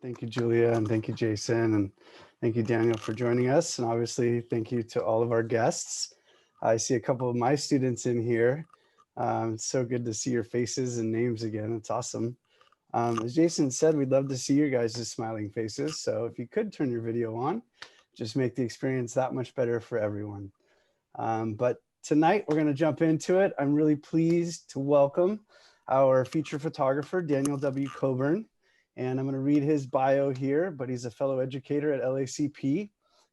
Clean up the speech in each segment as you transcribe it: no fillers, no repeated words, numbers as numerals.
Thank you, Julia, and thank you, Jason, and thank you, Daniel, for joining us. And obviously, thank you to all of our guests. I see a couple of my students in here. It's so good to see your faces and names again. It's awesome. As Jason said, we'd love to see your guys' smiling faces. So if you could turn your video on, just make the experience that much better for everyone. But tonight, we're going to jump into it. I'm really pleased to welcome our feature photographer, Daniel W. Coburn. And I'm going to read his bio here, but he's a fellow educator at LACP.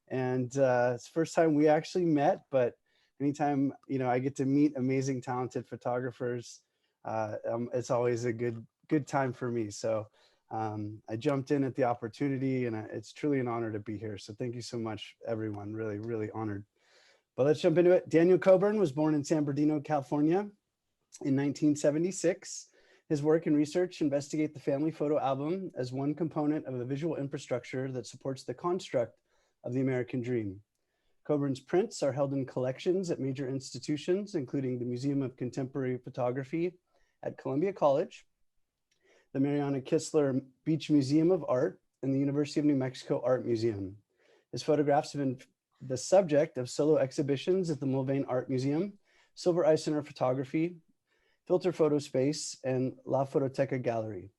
And it's the first time we actually met, but anytime, I get to meet amazing, talented photographers, it's always a good time for me. So I jumped in at the opportunity, and it's truly an honor to be here. So thank you so much, everyone. Really, really honored. But let's jump into it. Daniel Coburn was born in San Bernardino, California in 1976. His work and research investigate the family photo album as one component of a visual infrastructure that supports the construct of the American dream. Coburn's prints are held in collections at major institutions, including the Museum of Contemporary Photography at Columbia College, the Mariana Kistler Beach Museum of Art, and the University of New Mexico Art Museum. His photographs have been the subject of solo exhibitions at the Mulvane Art Museum, Silver Eye Center Photography, Filter Photo Space, and La Fototeca Gallery.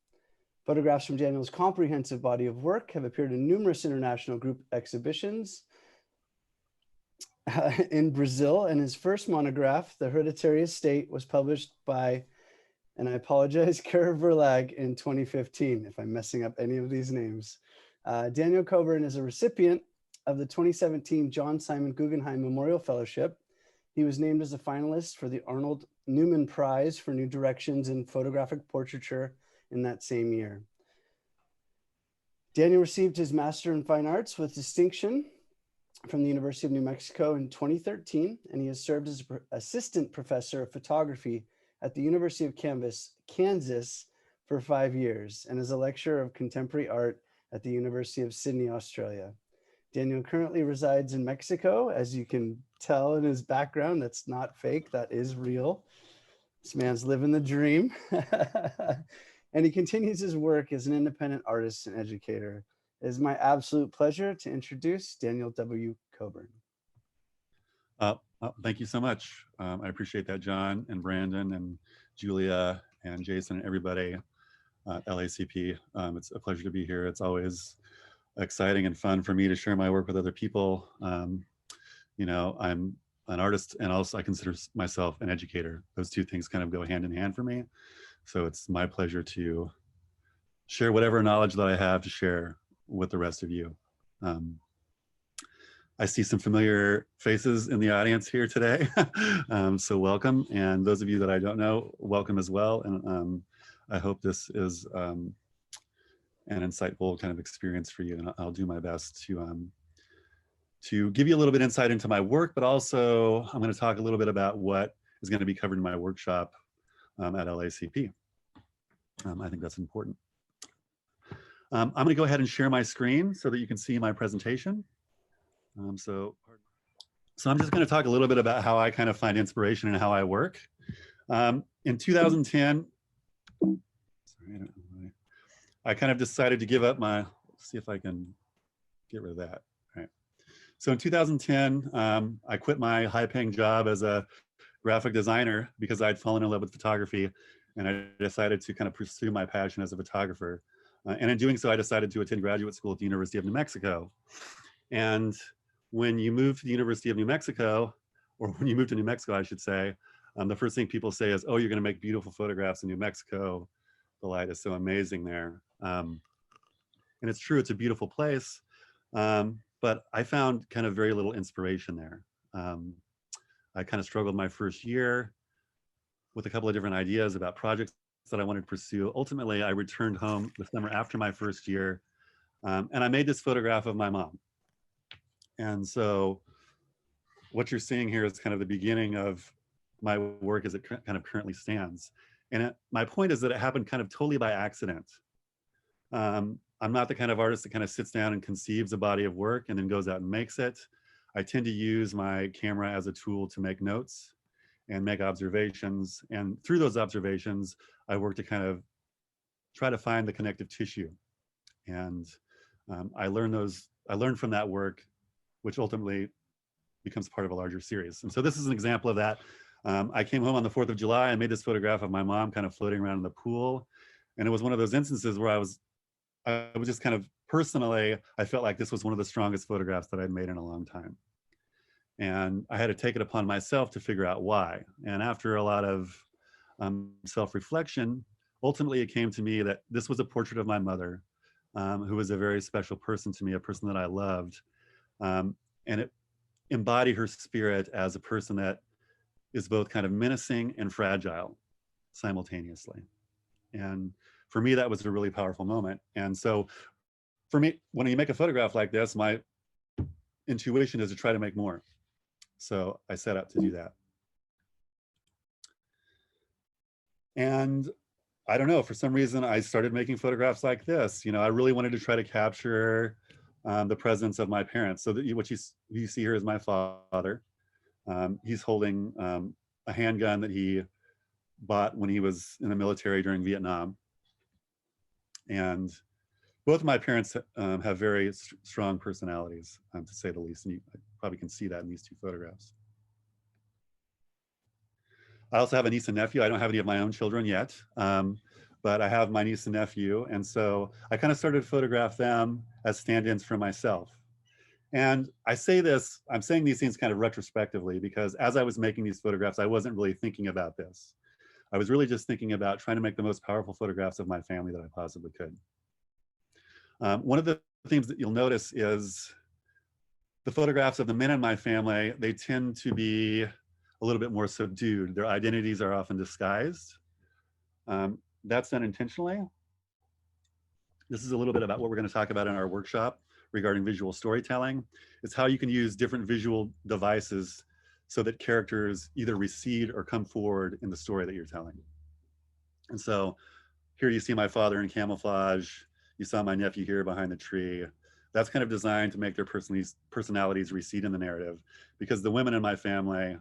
Photographs from Daniel's comprehensive body of work have appeared in numerous international group exhibitions in Brazil, and his first monograph, The Hereditary Estate, was published by, and I apologize, Kara Verlag in 2015, if I'm messing up any of these names. Daniel Coburn is a recipient of the 2017 John Simon Guggenheim Memorial Fellowship. He was named as a finalist for the Arnold Newman Prize for New Directions in Photographic Portraiture in that same year. Daniel received his Master in Fine Arts with distinction from the University of New Mexico in 2013, and he has served as assistant professor of photography at the University of Kansas for 5 years, and as a lecturer of contemporary art at the University of Sydney, Australia. Daniel currently resides in Mexico. As you can tell in his background, that's not fake, that is real. This man's living the dream. And he continues his work as an independent artist and educator. It is my absolute pleasure to introduce Daniel W. Coburn. Thank you so much. I appreciate that, John and Brandon and Julia and Jason and everybody at LACP. It's a pleasure to be here. It's always exciting and fun for me to share my work with other people. I'm an artist, and also I consider myself an educator. Those two things kind of go hand in hand for me. So it's my pleasure to share whatever knowledge that I have to share with the rest of you. I see some familiar faces in the audience here today, so welcome. And those of you that I don't know, welcome as well. And I hope this is an insightful kind of experience for you, and I'll do my best to give you a little bit insight into my work, but also I'm going to talk a little bit about what is going to be covered in my workshop at LACP. I think that's important. I'm going to go ahead and share my screen so that you can see my presentation. So I'm just going to talk a little bit about how I kind of find inspiration and how I work. In 2010, sorry, I kind of decided to give up my, let's see if I can get rid of that. All right. So in 2010, I quit my high-paying job as a graphic designer because I'd fallen in love with photography, and I decided to kind of pursue my passion as a photographer. And in doing so, I decided to attend graduate school at the University of New Mexico. And when you move to the University of New Mexico, or when you move to New Mexico, I should say, the first thing people say is, oh, you're going to make beautiful photographs in New Mexico. The light is so amazing there. And it's true, it's a beautiful place, but I found kind of very little inspiration there. I kind of struggled my first year with a couple of different ideas about projects that I wanted to pursue. Ultimately, I returned home the summer after my first year, and I made this photograph of my mom. And so what you're seeing here is kind of the beginning of my work as it kind of currently stands. And my point is that it happened kind of totally by accident. I'm not the kind of artist that kind of sits down and conceives a body of work and then goes out and makes it. I tend to use my camera as a tool to make notes and make observations. And through those observations, I work to kind of try to find the connective tissue And I learned from that work, which ultimately becomes part of a larger series. And so this is an example of that. I came home on the 4th of July. I made this photograph of my mom kind of floating around in the pool. And it was one of those instances where I was just kind of personally, I felt like this was one of the strongest photographs that I'd made in a long time. And I had to take it upon myself to figure out why. And after a lot of self-reflection, ultimately it came to me that this was a portrait of my mother, who was a very special person to me, a person that I loved. And it embodied her spirit as a person that is both kind of menacing and fragile simultaneously. And for me, that was a really powerful moment. And so for me, when you make a photograph like this, my intuition is to try to make more. So I set out to do that. And I don't know, for some reason, I started making photographs like this. You know, I really wanted to try to capture the presence of my parents. So that what you see here is my father. He's holding a handgun that he bought when he was in the military during Vietnam. And both of my parents have very strong personalities, to say the least. And you probably can see that in these two photographs. I also have a niece and nephew. I don't have any of my own children yet, but I have my niece and nephew. And so I kind of started to photograph them as stand-ins for myself. And I say this, I'm saying these things kind of retrospectively, because as I was making these photographs, I wasn't really thinking about this. I was really just thinking about trying to make the most powerful photographs of my family that I possibly could. One of the things that you'll notice is the photographs of the men in my family, they tend to be a little bit more subdued. Their identities are often disguised. That's done intentionally. This is a little bit about what we're going to talk about in our workshop regarding visual storytelling. It's how you can use different visual devices so that characters either recede or come forward in the story that you're telling. And so here you see my father in camouflage. You saw my nephew here behind the tree. That's kind of designed to make their personalities recede in the narrative, because the women in my family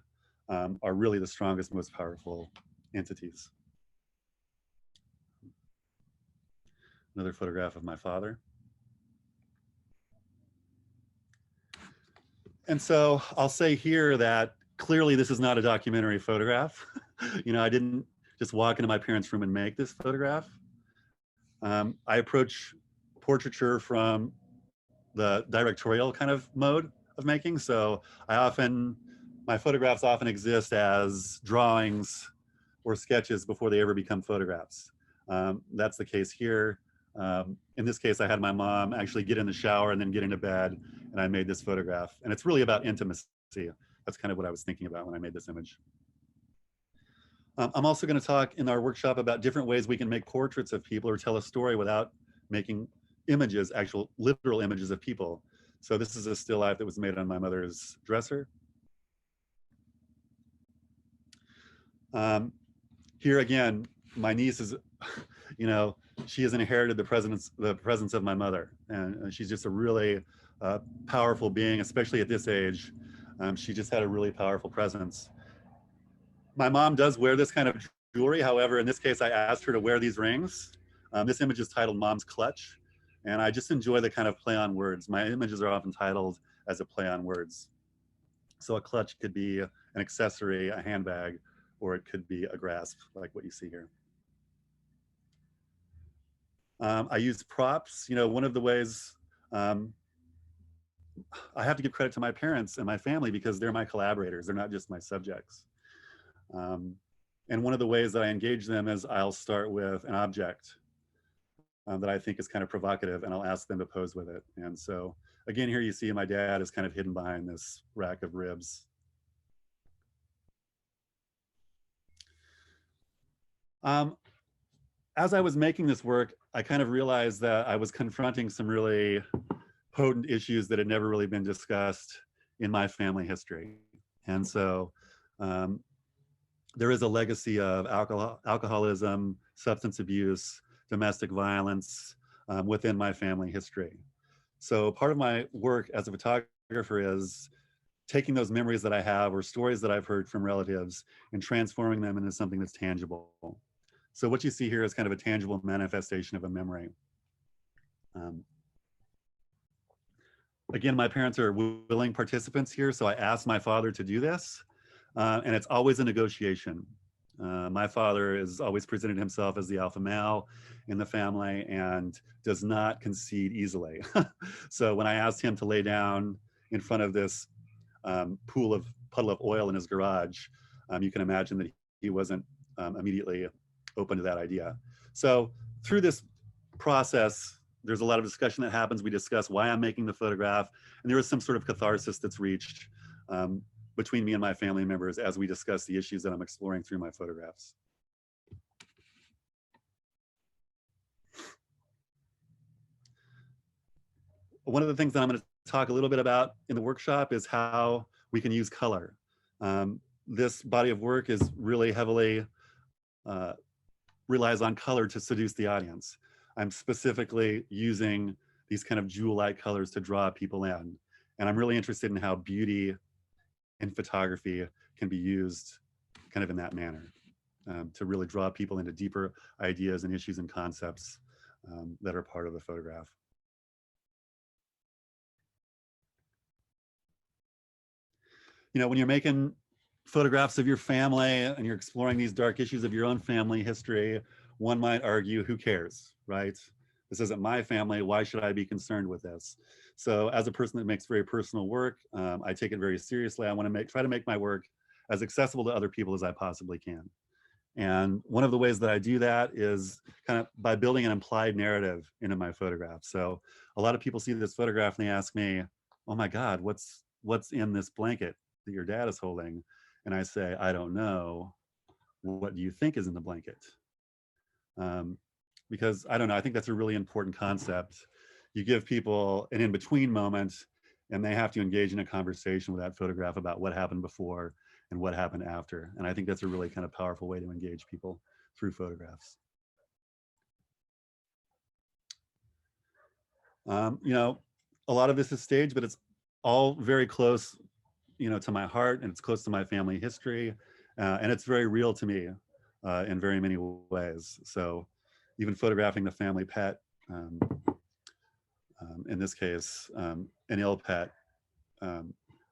are really the strongest, most powerful entities. Another photograph of my father. And so I'll say here that clearly this is not a documentary photograph. You know, I didn't just walk into my parents' room and make this photograph. I approach portraiture from the directorial kind of mode of making. So my photographs often exist as drawings or sketches before they ever become photographs. That's the case here. In this case, I had my mom actually get in the shower and then get into bed, and I made this photograph. And it's really about intimacy. That's kind of what I was thinking about when I made this image. I'm also going to talk in our workshop about different ways we can make portraits of people or tell a story without making images, actual literal images of people. So this is a still life that was made on my mother's dresser. Here again, my niece is, you know, she has inherited the presence of my mother, and she's just a really powerful being, especially at this age. She just had a really powerful presence. My mom does wear this kind of jewelry. However, in this case, I asked her to wear these rings. This image is titled Mom's Clutch, and I just enjoy the kind of play on words. My images are often titled as a play on words. So a clutch could be an accessory, a handbag, or it could be a grasp, like what you see here. I use props. You know, one of the ways I have to give credit to my parents and my family, because they're my collaborators. They're not just my subjects. And one of the ways that I engage them is I'll start with an object that I think is kind of provocative, and I'll ask them to pose with it. And so again, here you see my dad is kind of hidden behind this rack of ribs. As I was making this work, I kind of realized that I was confronting some really potent issues that had never really been discussed in my family history. And so there is a legacy of alcoholism, substance abuse, domestic violence within my family history. So part of my work as a photographer is taking those memories that I have or stories that I've heard from relatives and transforming them into something that's tangible. So what you see here is kind of a tangible manifestation of a memory. Um, Again, my parents are willing participants here, so I asked my father to do this, and it's always a negotiation. My father has always presented himself as the alpha male in the family and does not concede easily. So when I asked him to lay down in front of this puddle of oil in his garage, you can imagine that he wasn't immediately open to that idea. So through this process, there's a lot of discussion that happens. We discuss why I'm making the photograph, and there is some sort of catharsis that's reached between me and my family members as we discuss the issues that I'm exploring through my photographs. One of the things that I'm going to talk a little bit about in the workshop is how we can use color. This body of work is really heavily relies on color to seduce the audience. I'm specifically using these kind of jewel-like colors to draw people in. And I'm really interested in how beauty in photography can be used kind of in that manner to really draw people into deeper ideas and issues and concepts that are part of the photograph. You know, when you're making photographs of your family and you're exploring these dark issues of your own family history, one might argue, who cares, right? This isn't my family. Why should I be concerned with this? So as a person that makes very personal work, I take it very seriously. I want to try to make my work as accessible to other people as I possibly can. And one of the ways that I do that is kind of by building an implied narrative into my photograph. So a lot of people see this photograph and they ask me, oh my God, what's in this blanket that your dad is holding? And I say, I don't know. What do you think is in the blanket? Because I don't know, I think that's a really important concept. You give people an in-between moment and they have to engage in a conversation with that photograph about what happened before and what happened after. And I think that's a really kind of powerful way to engage people through photographs. You know, a lot of this is staged, but it's all very close, you know, to my heart, and it's close to my family history. And it's very real to me in very many ways. So even photographing the family pet, in this case, an ill pet,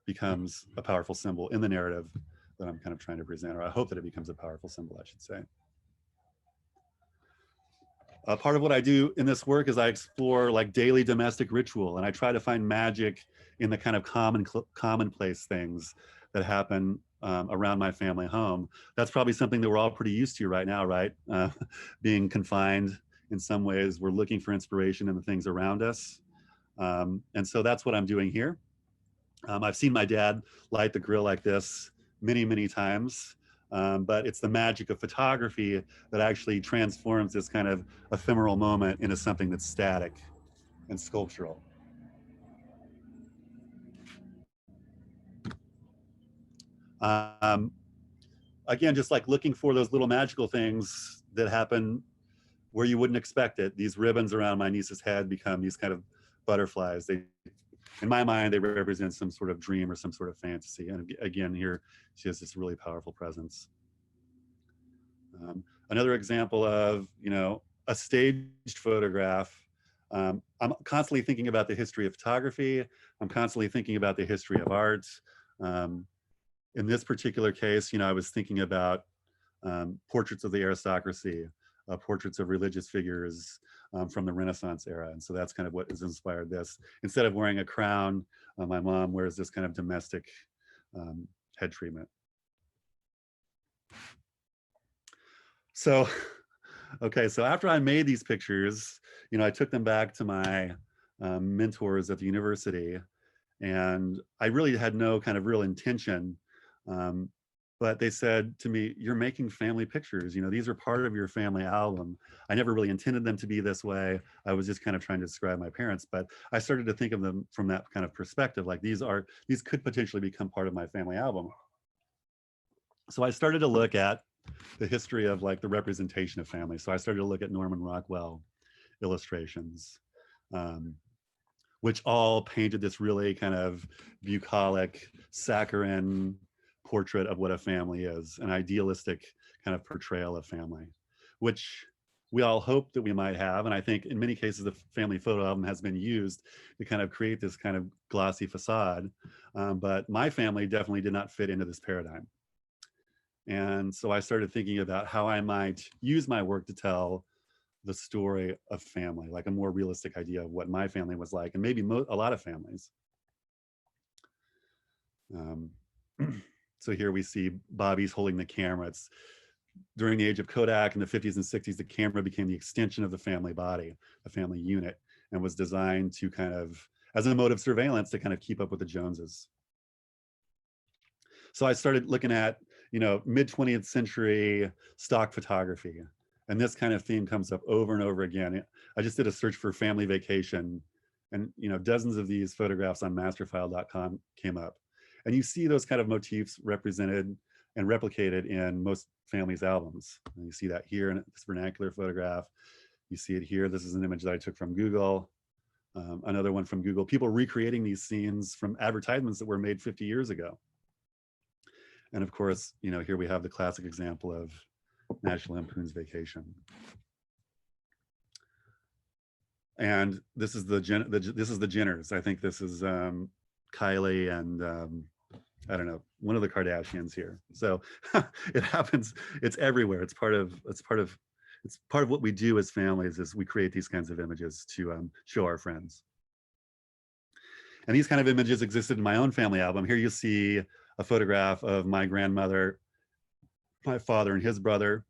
becomes a powerful symbol in the narrative that I'm kind of trying to present, or I hope that it becomes a powerful symbol, I should say. Part of what I do in this work is I explore like daily domestic ritual, and I try to find magic in the kind of commonplace things that happen around my family home. That's probably something that we're all pretty used to right now, right? Being confined in some ways, we're looking for inspiration in the things around us. And so that's what I'm doing here. I've seen my dad light the grill like this many, many times. But it's the magic of photography that actually transforms this kind of ephemeral moment into something that's static and sculptural. Again, just like looking for those little magical things that happen where you wouldn't expect it. These ribbons around my niece's head become these kind of butterflies. They, in my mind, they represent some sort of dream or some sort of fantasy. And again, here she has this really powerful presence. Another example of, you know, a staged photograph. I'm constantly thinking about the history of photography. I'm constantly thinking about the history of art. In this particular case, you know, I was thinking about portraits of the aristocracy, portraits of religious figures from the Renaissance era. And so that's kind of what has inspired this. Instead of wearing a crown, my mom wears this kind of domestic head treatment. So, okay, so after I made these pictures, you know, I took them back to my mentors at the university, and I really had no kind of real intention. But they said to me, you're making family pictures, you know, these are part of your family album. I never really intended them to be this way. I was just kind of trying to describe my parents, but I started to think of them from that kind of perspective, like these could potentially become part of my family album. So I started to look at the history of like the representation of family. So I started to look at Norman Rockwell illustrations, which all painted this really kind of bucolic, saccharine portrait of what a family is, an idealistic kind of portrayal of family, which we all hope that we might have. And I think in many cases, the family photo album has been used to kind of create this kind of glossy facade. But my family definitely did not fit into this paradigm. And so I started thinking about how I might use my work to tell the story of family, like a more realistic idea of what my family was like, and maybe a lot of families. So here we see Bobby's holding the camera. It's during the age of Kodak in the 50s and 60s, the camera became the extension of the family body, the family unit, and was designed to kind of, as a mode of surveillance, to kind of keep up with the Joneses. So I started looking at, mid 20th century stock photography. And this kind of theme comes up over and over again. I just did a search for family vacation, and dozens of these photographs on masterfile.com came up. And you see those kind of motifs represented and replicated in most families' albums. And you see that here in this vernacular photograph. You see it here. This is an image that I took from Google. Another one from Google. People recreating these scenes from advertisements that were made 50 years ago. And of course, here we have the classic example of National Lampoon's Vacation. And this is the Jenners. I think this is Kylie and I don't know, one of the Kardashians here. So it happens. It's everywhere. It's part of what we do as families, is we create these kinds of images to show our friends. And these kind of images existed in my own family album. Here you see a photograph of my grandmother, my father, and his brother.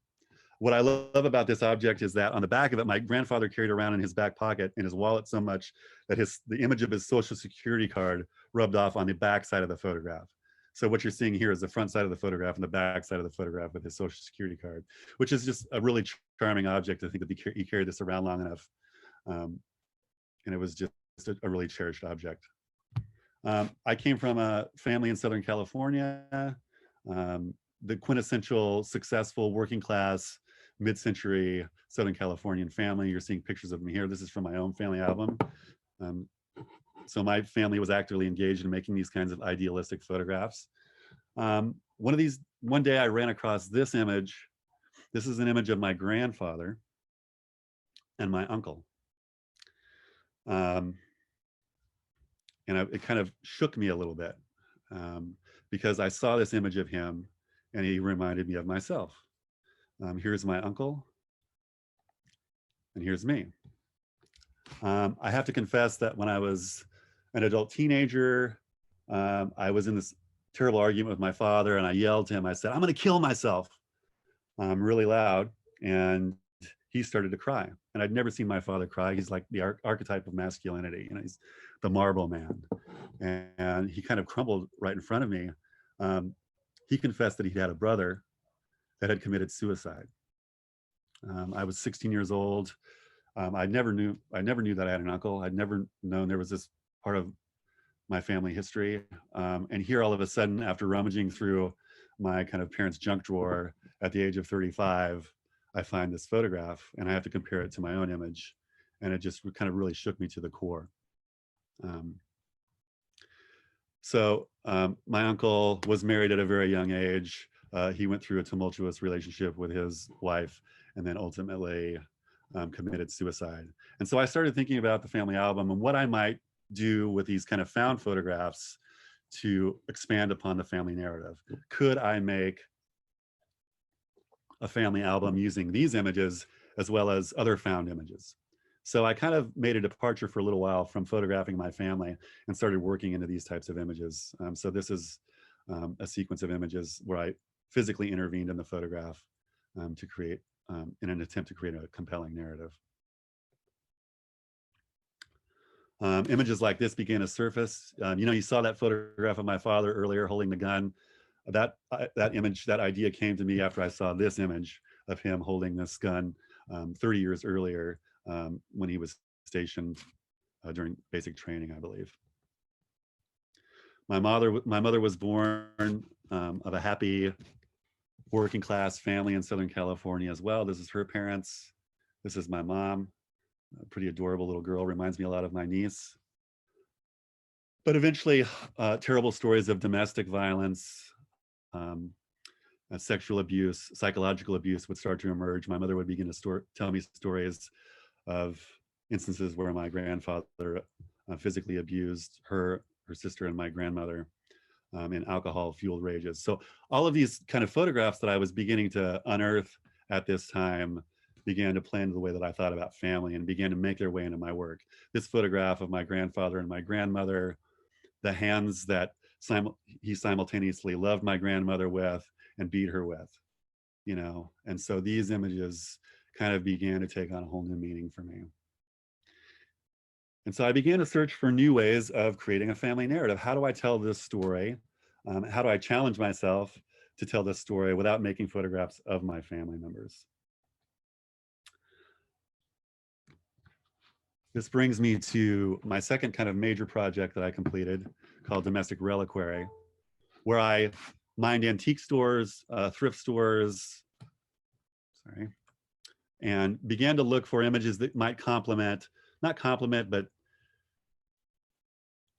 What I love about this object is that on the back of it, my grandfather carried around in his back pocket in his wallet so much that the image of his Social Security card rubbed off on the back side of the photograph. So what you're seeing here is the front side of the photograph and the back side of the photograph with his Social Security card, which is just a really charming object. I think that he carried this around long enough. And it was just a really cherished object. I came from a family in Southern California, the quintessential successful working class mid-century Southern Californian family. You're seeing pictures of me here. This is from my own family album. So my family was actively engaged in making these kinds of idealistic photographs. One day I ran across this image. This is an image of my grandfather and my uncle. And it kind of shook me a little bit because I saw this image of him and he reminded me of myself. Here's my uncle and here's me. I have to confess that when I was an adult teenager, I was in this terrible argument with my father and I yelled to him. I said, "I'm going to kill myself," really loud. And he started to cry. And I'd never seen my father cry. He's like the archetype of masculinity. He's the marble man. And he kind of crumbled right in front of me. He confessed that he had a brother that had committed suicide. I was 16 years old. I never knew that I had an uncle. I'd never known there was this part of my family history. And here all of a sudden, after rummaging through my kind of parents' junk drawer at the age of 35, I find this photograph and I have to compare it to my own image. And it just kind of really shook me to the core. My uncle was married at a very young age. He went through a tumultuous relationship with his wife and then ultimately committed suicide. And so I started thinking about the family album and what I might do with these kind of found photographs to expand upon the family narrative. Could I make a family album using these images as well as other found images? So I kind of made a departure for a little while from photographing my family and started working into these types of images. So this is a sequence of images where I physically intervened in the photograph to create, in an attempt to create a compelling narrative. Images like this began to surface. You saw that photograph of my father earlier holding the gun. That image, that idea came to me after I saw this image of him holding this gun 30 years earlier when he was stationed during basic training, I believe. My mother was born of a happy working class family in Southern California as well. This is her parents. This is my mom. A pretty adorable little girl, reminds me a lot of my niece. But eventually, terrible stories of domestic violence, sexual abuse, psychological abuse would start to emerge. My mother would begin to tell me stories of instances where my grandfather physically abused her sister, and my grandmother in alcohol-fueled rages. So all of these kind of photographs that I was beginning to unearth at this time began to play into the way that I thought about family and began to make their way into my work. This photograph of my grandfather and my grandmother, the hands that he simultaneously loved my grandmother with and beat her with, you know? And so these images kind of began to take on a whole new meaning for me. And so I began to search for new ways of creating a family narrative. How do I tell this story? How do I challenge myself to tell this story without making photographs of my family members? This brings me to my second kind of major project that I completed called Domestic Reliquary, where I mined antique stores, thrift stores, and began to look for images that might not complement, but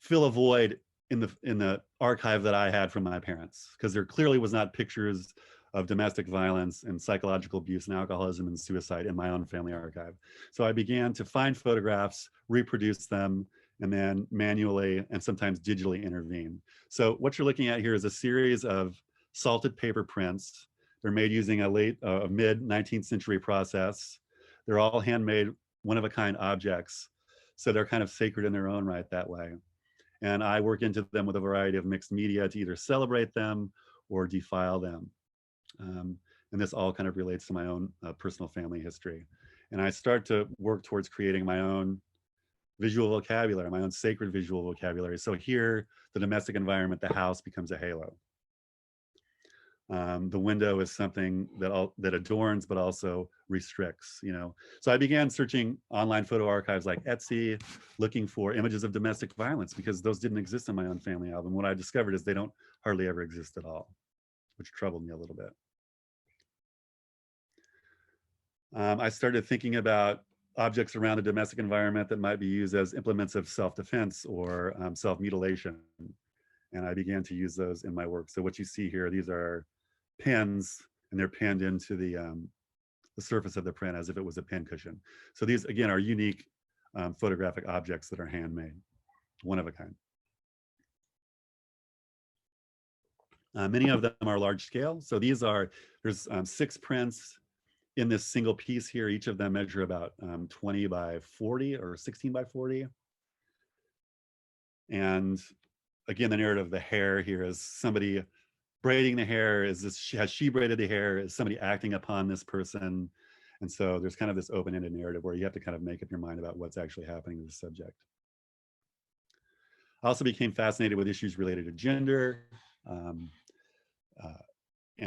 fill a void in the archive that I had from my parents, because there clearly was not pictures of domestic violence and psychological abuse and alcoholism and suicide in my own family archive. So I began to find photographs, reproduce them, and then manually and sometimes digitally intervene. So what you're looking at here is a series of salted paper prints. They're made using a mid 19th century process. They're all handmade, one-of-a-kind objects. So they're kind of sacred in their own right that way. And I work into them with a variety of mixed media to either celebrate them or defile them. And this all kind of relates to my own personal family history. And I start to work towards creating my own visual vocabulary, my own sacred visual vocabulary. So here, the domestic environment, the house, becomes a halo. The window is something that adorns, but also restricts, you know. So I began searching online photo archives like Etsy, looking for images of domestic violence, because those didn't exist in my own family album. What I discovered is they don't hardly ever exist at all, which troubled me a little bit. I started thinking about objects around the domestic environment that might be used as implements of self-defense or self-mutilation. And I began to use those in my work. So what you see here, these are pins, and they're pinned into the surface of the print as if it was a pin cushion. So these, again, are unique photographic objects that are handmade, one of a kind. Many of them are large scale. So there's 6 prints in this single piece here. Each of them measure about 20 by 40 or 16 by 40. And again, the narrative of the hair here is somebody braiding the hair. Has she braided the hair? Is somebody acting upon this person? And so there's kind of this open-ended narrative where you have to kind of make up your mind about what's actually happening to the subject. I also became fascinated with issues related to gender and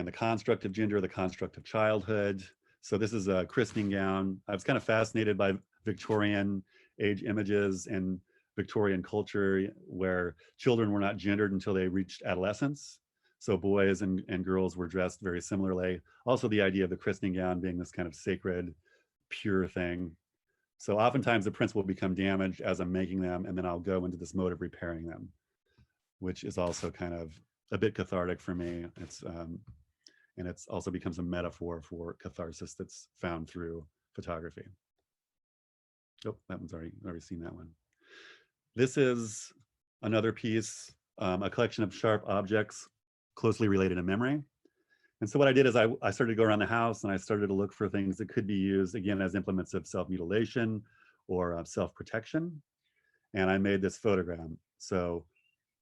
the construct of gender, the construct of childhood. So this is a christening gown. I was kind of fascinated by Victorian age images and Victorian culture where children were not gendered until they reached adolescence. So boys and girls were dressed very similarly. Also the idea of the christening gown being this kind of sacred, pure thing. So oftentimes the prints will become damaged as I'm making them, and then I'll go into this mode of repairing them, which is also kind of a bit cathartic for me. And it's also becomes a metaphor for catharsis that's found through photography. Oh, that one's already seen that one. This is another piece, a collection of sharp objects closely related to memory. And so what I did is I started to go around the house and I started to look for things that could be used, again, as implements of self-mutilation or self-protection. And I made this photogram. So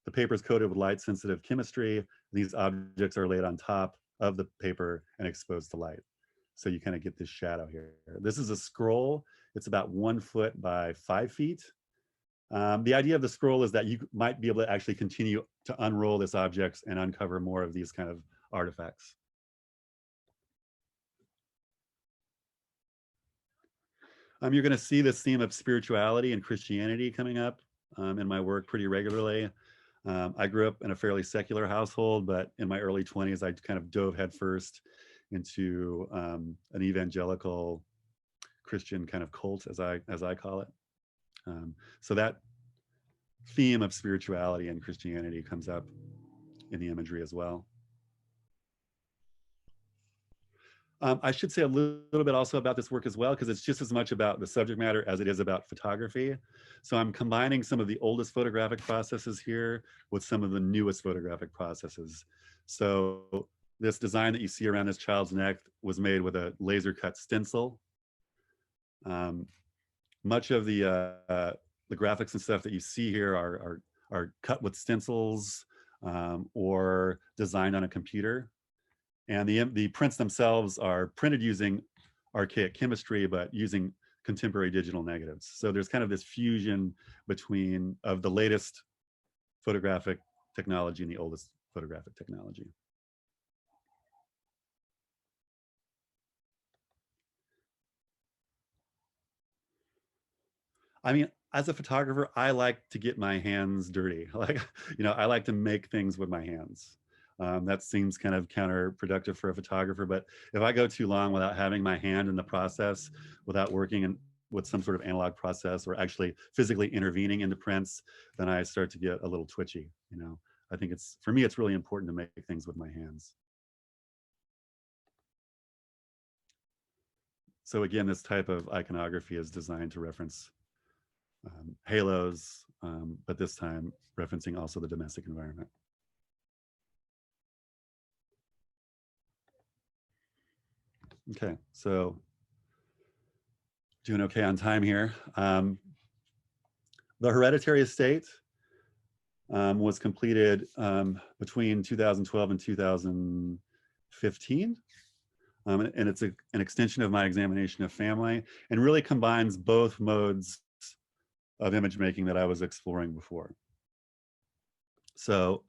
the paper is coated with light-sensitive chemistry. These objects are laid on top of the paper and exposed to light. So you kind of get this shadow here. This is a scroll. It's about 1 foot by 5 feet. The idea of the scroll is that you might be able to actually continue to unroll this object and uncover more of these kind of artifacts. You're going to see this theme of spirituality and Christianity coming up in my work pretty regularly. I grew up in a fairly secular household, but in my early 20s, I kind of dove headfirst into an evangelical Christian kind of cult, as I call it. So that theme of spirituality and Christianity comes up in the imagery as well. I should say a little bit also about this work as well, because it's just as much about the subject matter as it is about photography. So I'm combining some of the oldest photographic processes here with some of the newest photographic processes. So this design that you see around this child's neck was made with a laser cut stencil. Much of the graphics and stuff that you see here are cut with stencils or designed on a computer. And the prints themselves are printed using archaic chemistry, but using contemporary digital negatives. So there's kind of this fusion between of the latest photographic technology and the oldest photographic technology. I mean, as a photographer, I like to get my hands dirty. Like, I like to make things with my hands. That seems kind of counterproductive for a photographer, but if I go too long without having my hand in the process, without working with some sort of analog process or actually physically intervening in the prints, then I start to get a little twitchy. I think for me, it's really important to make things with my hands. So again, this type of iconography is designed to reference halos, but this time referencing also the domestic environment. Okay, so doing okay on time here. The Hereditary Estate was completed between 2012 and 2015. And it's an extension of my examination of family and really combines both modes of image making that I was exploring before. So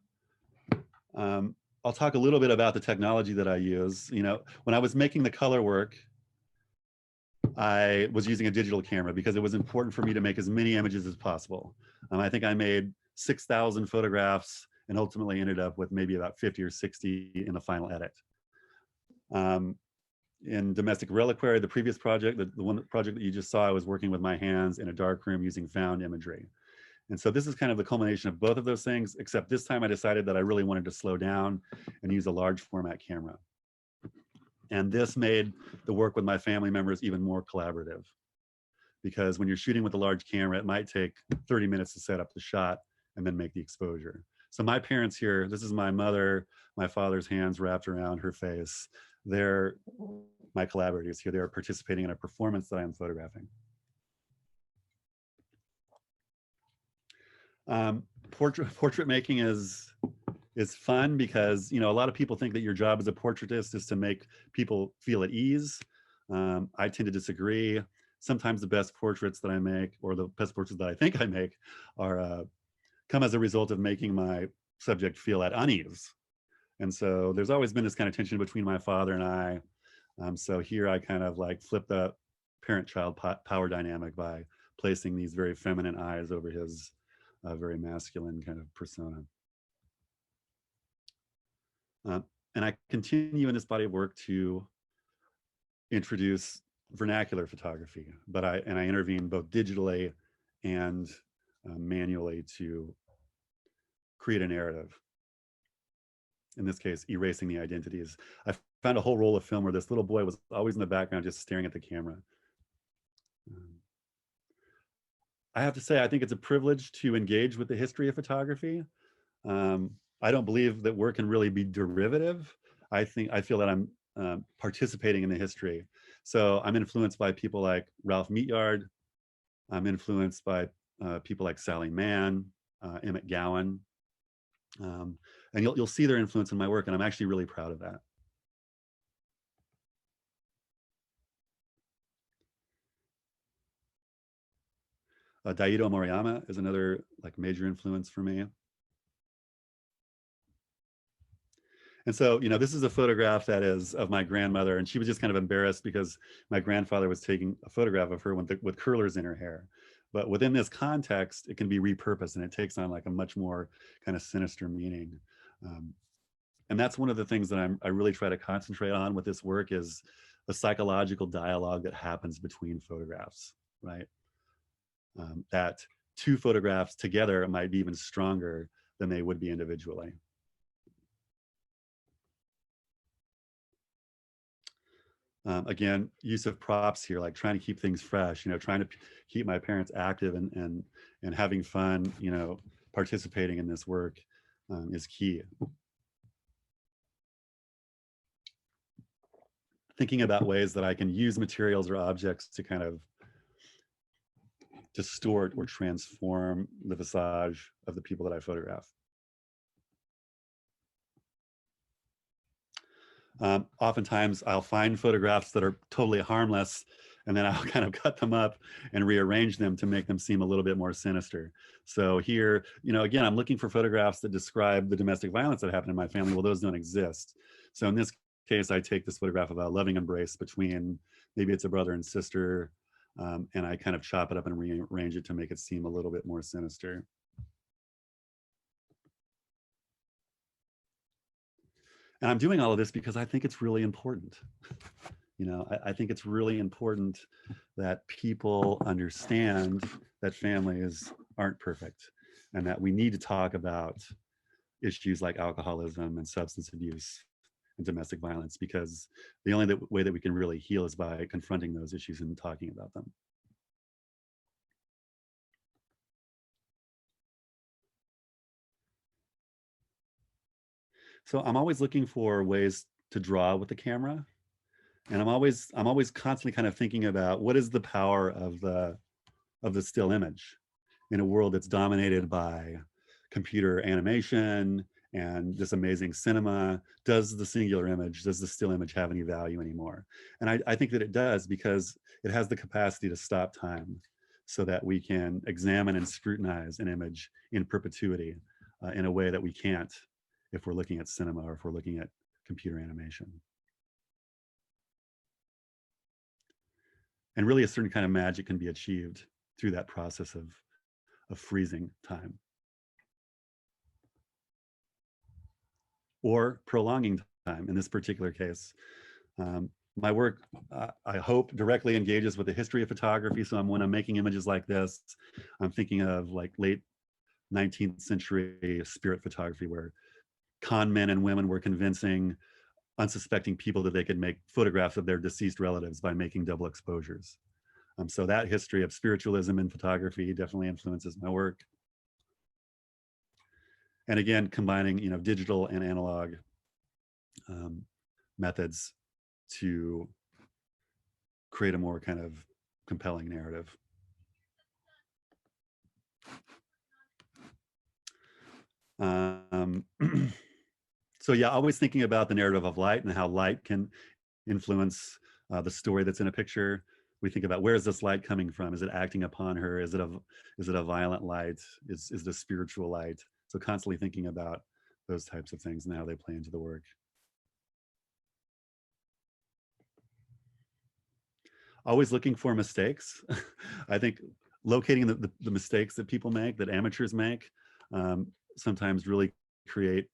I'll talk a little bit about the technology that I use. When I was making the color work, I was using a digital camera because it was important for me to make as many images as possible. I think I made 6,000 photographs and ultimately ended up with maybe about 50 or 60 in the final edit. In Domestic Reliquary, the previous project, the project that you just saw, I was working with my hands in a dark room using found imagery. And so this is kind of the culmination of both of those things, except this time I decided that I really wanted to slow down and use a large format camera. And this made the work with my family members even more collaborative, because when you're shooting with a large camera, it might take 30 minutes to set up the shot and then make the exposure. So my parents here, this is my mother, my father's hands wrapped around her face. They're my collaborators here. They're participating in a performance that I am photographing. Portrait making is fun because a lot of people think that your job as a portraitist is to make people feel at ease. I tend to disagree. Sometimes the best portraits that I make, or the best portraits that I think I make, are come as a result of making my subject feel at unease. And so there's always been this kind of tension between my father and I. So here I kind of like flip the parent-child power dynamic by placing these very feminine eyes over his very masculine kind of persona. And I continue in this body of work to introduce vernacular photography, but I intervene both digitally and manually to create a narrative. In this case, erasing the identities. I found a whole roll of film where this little boy was always in the background just staring at the camera. I have to say, I think it's a privilege to engage with the history of photography. I don't believe that work can really be derivative. I feel that I'm participating in the history. So I'm influenced by people like Ralph Meatyard. I'm influenced by people like Sally Mann, Emmett Gowan. And you'll see their influence in my work, and I'm actually really proud of that. Daido Moriyama is another major influence for me. And so, this is a photograph that is of my grandmother, and she was just kind of embarrassed because my grandfather was taking a photograph of her with curlers in her hair. But within this context, it can be repurposed, and it takes on a much more kind of sinister meaning. And that's one of the things that I really try to concentrate on with this work, is the psychological dialogue that happens between photographs, right? That two photographs together might be even stronger than they would be individually. Again, use of props here, like trying to keep things fresh, trying to keep my parents active and having fun, participating in this work is key. Thinking about ways that I can use materials or objects to kind of distort or transform the visage of the people that I photograph. Oftentimes I'll find photographs that are totally harmless, and then I'll kind of cut them up and rearrange them to make them seem a little bit more sinister. So here, again, I'm looking for photographs that describe the domestic violence that happened in my family. Well, those don't exist. So in this case, I take this photograph of a loving embrace between, maybe it's a brother and sister, and I kind of chop it up and rearrange it to make it seem a little bit more sinister. And I'm doing all of this because I think it's really important. I think it's really important that people understand that families aren't perfect and that we need to talk about issues like alcoholism and substance abuse and domestic violence, because the only way that we can really heal is by confronting those issues and talking about them. So I'm always looking for ways to draw with the camera. And I'm always constantly kind of thinking about what is the power of the still image in a world that's dominated by computer animation and this amazing cinema. Does the singular image, does the still image have any value anymore? And I think that it does, because it has the capacity to stop time so that we can examine and scrutinize an image in perpetuity in a way that we can't if we're looking at cinema or if we're looking at computer animation. And really a certain kind of magic can be achieved through that process of freezing time. Or prolonging time in this particular case. My work, I hope, directly engages with the history of photography. So when I'm making images like this, I'm thinking of like late 19th century spirit photography, where con men and women were convincing unsuspecting people that they could make photographs of their deceased relatives by making double exposures. So that history of spiritualism in photography definitely influences my work. And again, combining digital and analog methods to create a more kind of compelling narrative. So yeah, always thinking about the narrative of light and how light can influence the story that's in a picture. We think about, where is this light coming from? Is it acting upon her? Is it a violent light? Is it a spiritual light? So constantly thinking about those types of things and how they play into the work. Always looking for mistakes. I think locating the mistakes that people make, that amateurs make, sometimes really create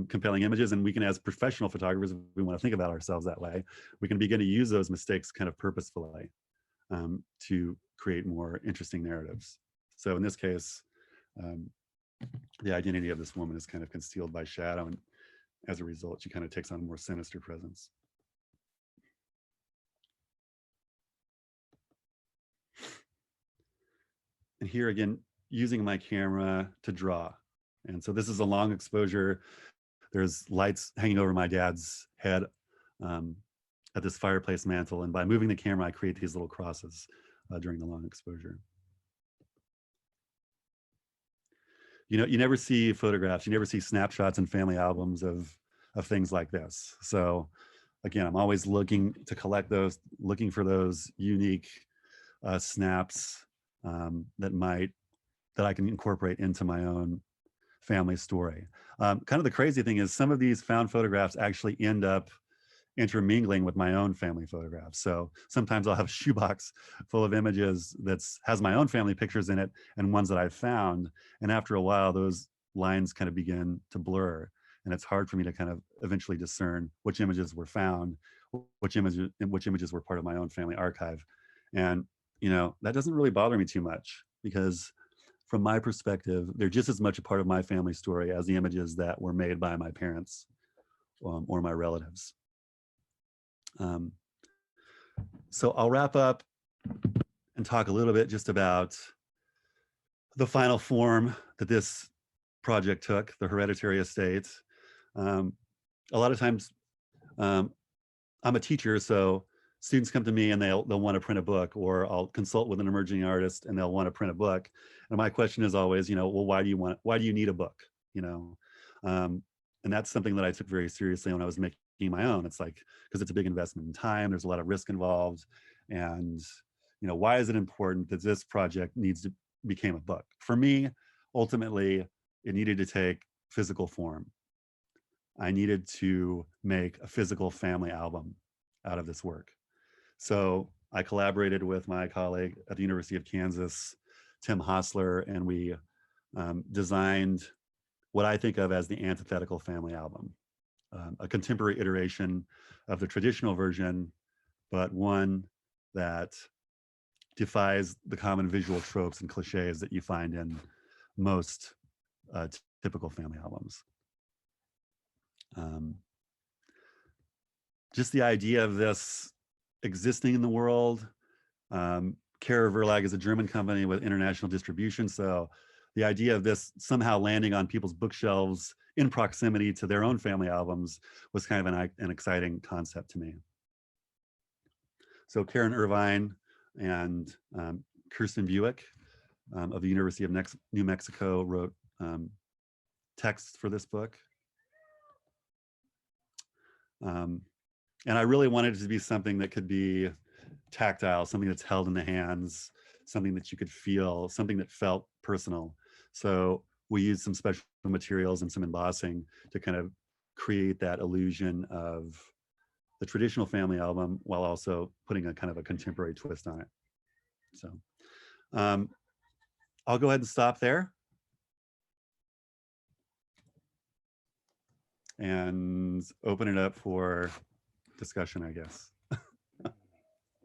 compelling images. And we can, as professional photographers, if we want to think about ourselves that way, we can begin to use those mistakes kind of purposefully to create more interesting narratives. So in this case, the identity of this woman is kind of concealed by shadow, and as a result, she kind of takes on a more sinister presence. And here again, using my camera to draw. And so this is a long exposure. There's lights hanging over my dad's head at this fireplace mantle. And by moving the camera, I create these little crosses during the long exposure. You never see photographs, you never see snapshots and family albums of things like this. So again, I'm always looking to collect those, looking for those unique snaps that I can incorporate into my own family story. Kind of the crazy thing is, some of these found photographs actually end up intermingling with my own family photographs. So sometimes I'll have a shoebox full of images that has my own family pictures in it and ones that I've found. And after a while, those lines kind of begin to blur. And it's hard for me to kind of eventually discern which images were found, which images were part of my own family archive. And that doesn't really bother me too much, because from my perspective, they're just as much a part of my family story as the images that were made by my parents or my relatives. So I'll wrap up and talk a little bit just about the final form that this project took, the hereditary estate. A lot of times, I'm a teacher, so students come to me and they'll want to print a book, or I'll consult with an emerging artist and they'll want to print a book. And my question is always, well, why do you need a book? And that's something that I took very seriously when I was making my own. It's like, because it's a big investment in time, there's a lot of risk involved. And, why is it important that this project became a book? For me, ultimately, it needed to take physical form. I needed to make a physical family album out of this work. So I collaborated with my colleague at the University of Kansas, Tim Hostler, and we designed what I think of as the antithetical family album, a contemporary iteration of the traditional version, but one that defies the common visual tropes and cliches that you find in most typical family albums. Just the idea of this existing in the world. Kehrer Verlag is a German company with international distribution, so the idea of this somehow landing on people's bookshelves in proximity to their own family albums was kind of an exciting concept to me. So Karen Irvine and Kirsten Buick of the University of New Mexico wrote texts for this book. And I really wanted it to be something that could be tactile, something that's held in the hands, something that you could feel, something that felt personal. So we used some special materials and some embossing to kind of create that illusion of the traditional family album while also putting a kind of a contemporary twist on it. So I'll go ahead and stop there. And open it up for discussion, I guess.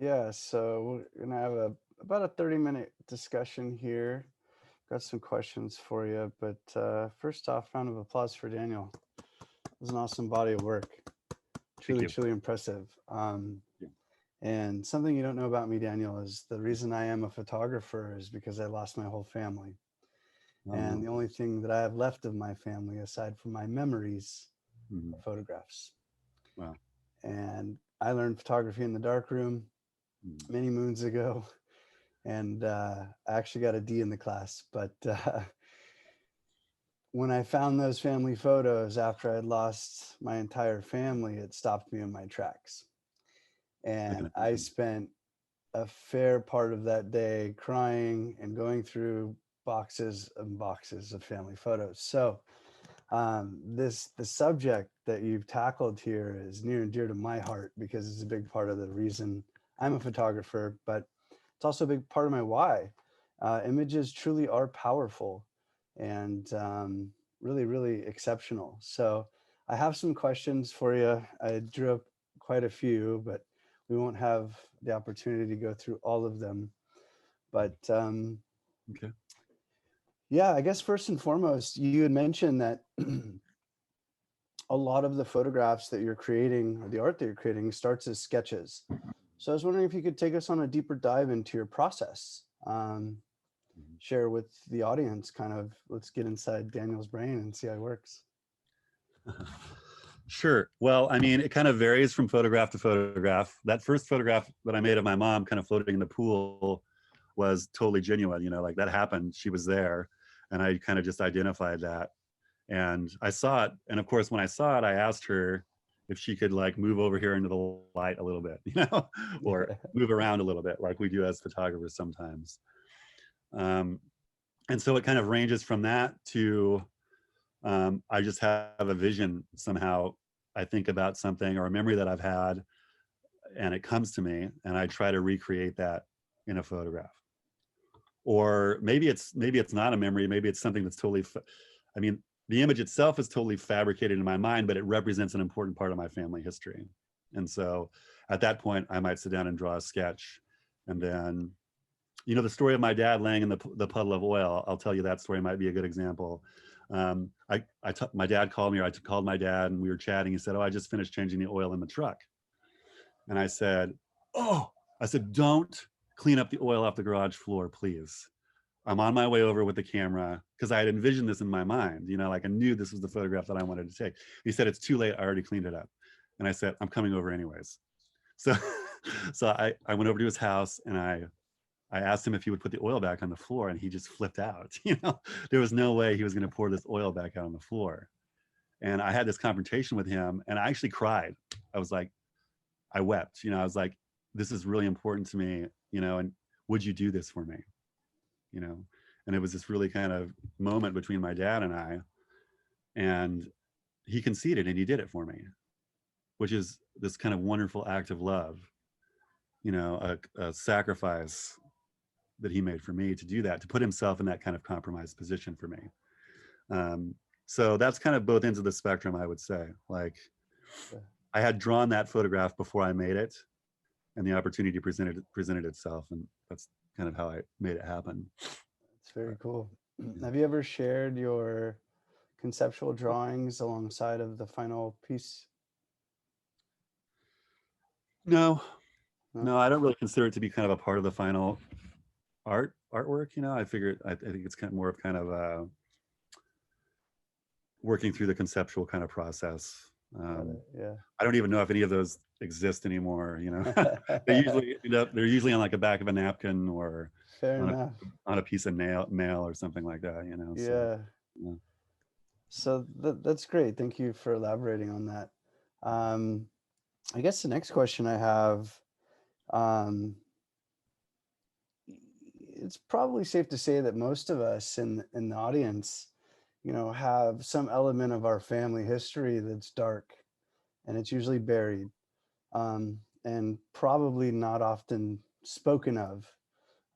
Yeah, so we're gonna have about a 30-minute discussion here. Got some questions for you, but first off, round of applause for Daniel. It was an awesome body of work. Truly impressive. And something you don't know about me, Daniel, is the reason I am a photographer is because I lost my whole family. And the only thing that I have left of my family, aside from my memories, are photographs. Wow. And I learned photography in the darkroom many moons ago. And I actually got a D in the class. But when I found those family photos after I had lost my entire family, it stopped me in my tracks. And I spent a fair part of that day crying and going through boxes and boxes of family photos. So the subject that you've tackled here is near and dear to my heart because it's a big part of the reason I'm a photographer, but it's also a big part of my why. Images truly are powerful and really exceptional. So I have some questions for you. I drew up quite a few, but we won't have the opportunity to go through all of them. But okay. Yeah, I guess first and foremost, you had mentioned that a lot of the photographs that you're creating or the art that you're creating starts as sketches. So I was wondering if you could take us on a deeper dive into your process. Share with the audience kind of, let's get inside Daniel's brain and see how it works. Sure. Well, I mean, it kind of varies from photograph to photograph. That first photograph that I made of my mom kind of floating in the pool was totally genuine, like that happened. She was there and I kind of just identified that. And I saw it. And of course, when I saw it, I asked her if she could like move over here into the light a little bit, or move around a little bit like we do as photographers sometimes. And so it kind of ranges from that to I just have a vision somehow. I think about something or a memory that I've had and it comes to me and I try to recreate that in a photograph. Or maybe it's not a memory, maybe it's something that's totally, the image itself is totally fabricated in my mind, but it represents an important part of my family history. And so at that point, I might sit down and draw a sketch. And then, the story of my dad laying in the puddle of oil, I'll tell you that story might be a good example. My dad called me, or I called my dad and we were chatting. He said, "Oh, I just finished changing the oil in the truck." And I said, "Oh, I said, don't clean up the oil off the garage floor, please. I'm on my way over with the camera because I had envisioned this in my mind, you know, like I knew this was the photograph that I wanted to take. He said, it's too late. I already cleaned it up. And I said, I'm coming over anyways. So, so I went over to his house and I asked him if he would put the oil back on the floor, and he just flipped out. You know, there was no way he was going to pour this oil back out on the floor. And I had this confrontation with him, and I actually cried. I was like, I wept. You know, I was like, this is really important to me. You know, and would you do this for me? You know, and it was this really kind of moment between my dad and I, and he conceded and he did it for me, which is this kind of wonderful act of love. You know, a sacrifice that he made for me to do that, to put himself in that kind of compromised position for me. So that's kind of both ends of the spectrum, I would say. Like, I had drawn that photograph before I made it, and the opportunity presented itself, and that's kind of how I made it happen. It's very cool. Have you ever shared your conceptual drawings alongside of the final piece? No, I don't really consider it to be kind of a part of the final artwork. You know, I think it's kind of more of kind of working through the conceptual kind of process. Yeah. I don't even know if any of those exist anymore. You know, they're usually on like a back of a napkin or Fair enough. on a piece of mail or something like that. You know. Yeah. So, yeah. So that's great. Thank you for elaborating on that. I guess the next question I have, it's probably safe to say that most of us in the audience, you know, have some element of our family history that's dark, and it's usually buried, and probably not often spoken of.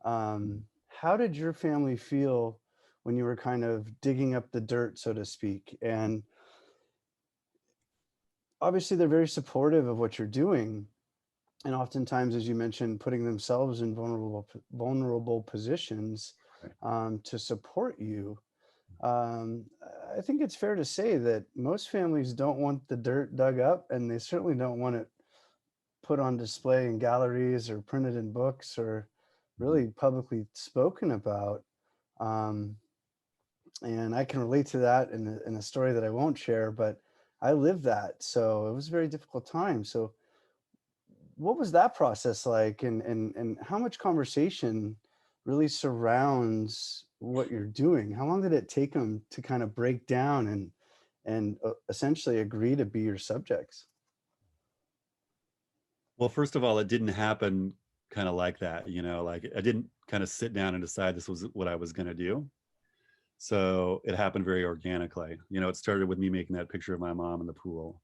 How did your family feel when you were kind of digging up the dirt, so to speak? And obviously, they're very supportive of what you're doing, and oftentimes, as you mentioned, putting themselves in vulnerable positions to support you. Um, I think it's fair to say that most families don't want the dirt dug up, and they certainly don't want it put on display in galleries or printed in books or really publicly spoken about. Um, and I can relate to that in a story that I won't share, but I lived that, so it was a very difficult time. So what was that process like, and how much conversation really surrounds what you're doing? How long did it take them to kind of break down and essentially agree to be your subjects? Well, first of all, it didn't happen kind of like that. You know, like I didn't kind of sit down and decide this was what I was going to do. So it happened very organically. You know, it started with me making that picture of my mom in the pool.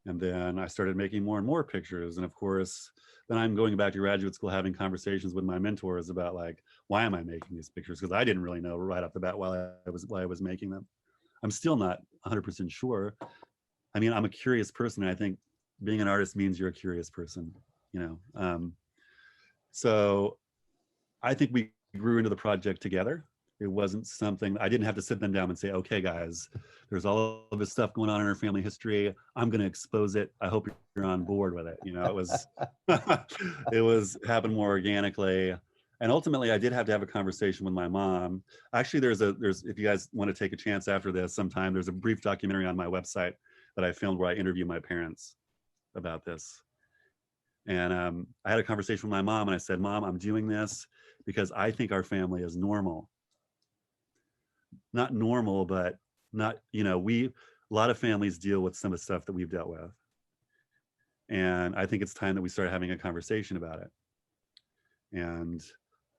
And then I started making more and more pictures. And of course, then I'm going back to graduate school, having conversations with my mentors about like, why am I making these pictures? Because I didn't really know right off the bat why I was making them. I'm still not 100% sure. I mean, I'm a curious person. And I think being an artist means you're a curious person, you know? So I think we grew into the project together. It wasn't something, I didn't have to sit them down and say, okay, guys, there's all of this stuff going on in our family history. I'm going to expose it. I hope you're on board with it. You know, it was, it was happened more organically. And ultimately I did have to have a conversation with my mom. Actually, there's, if you guys want to take a chance after this sometime, there's a brief documentary on my website that I filmed where I interview my parents about this. And I had a conversation with my mom and I said, Mom, I'm doing this because I think our family is normal. Not normal, but not, you know, a lot of families deal with some of the stuff that we've dealt with. And I think it's time that we start having a conversation about it. And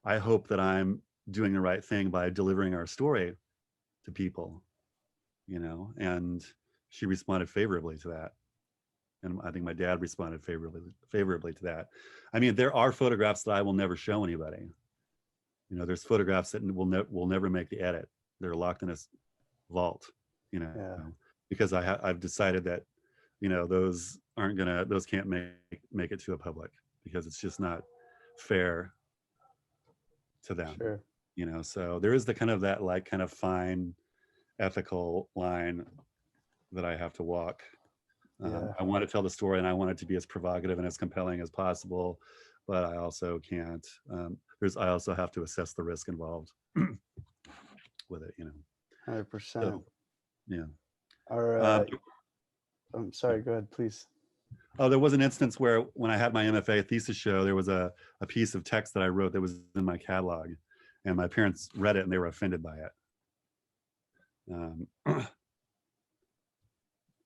I hope that I'm doing the right thing by delivering our story to people, you know, and she responded favorably to that. And I think my dad responded favorably to that. I mean, there are photographs that I will never show anybody. You know, there's photographs that will never make the edit. They're locked in a vault, you know, Yeah. because I've decided that, you know, those can't make it to a public because it's just not fair to them. Sure. You know, so there is the kind of that like kind of fine ethical line that I have to walk. Yeah. I want to tell the story and I want it to be as provocative and as compelling as possible, but I also can't. I also have to assess the risk involved with it, 100%. So, yeah. Our, I'm sorry, go ahead, please. Oh, there was an instance where when I had my MFA thesis show, there was a piece of text that I wrote that was in my catalog, and my parents read it and they were offended by it.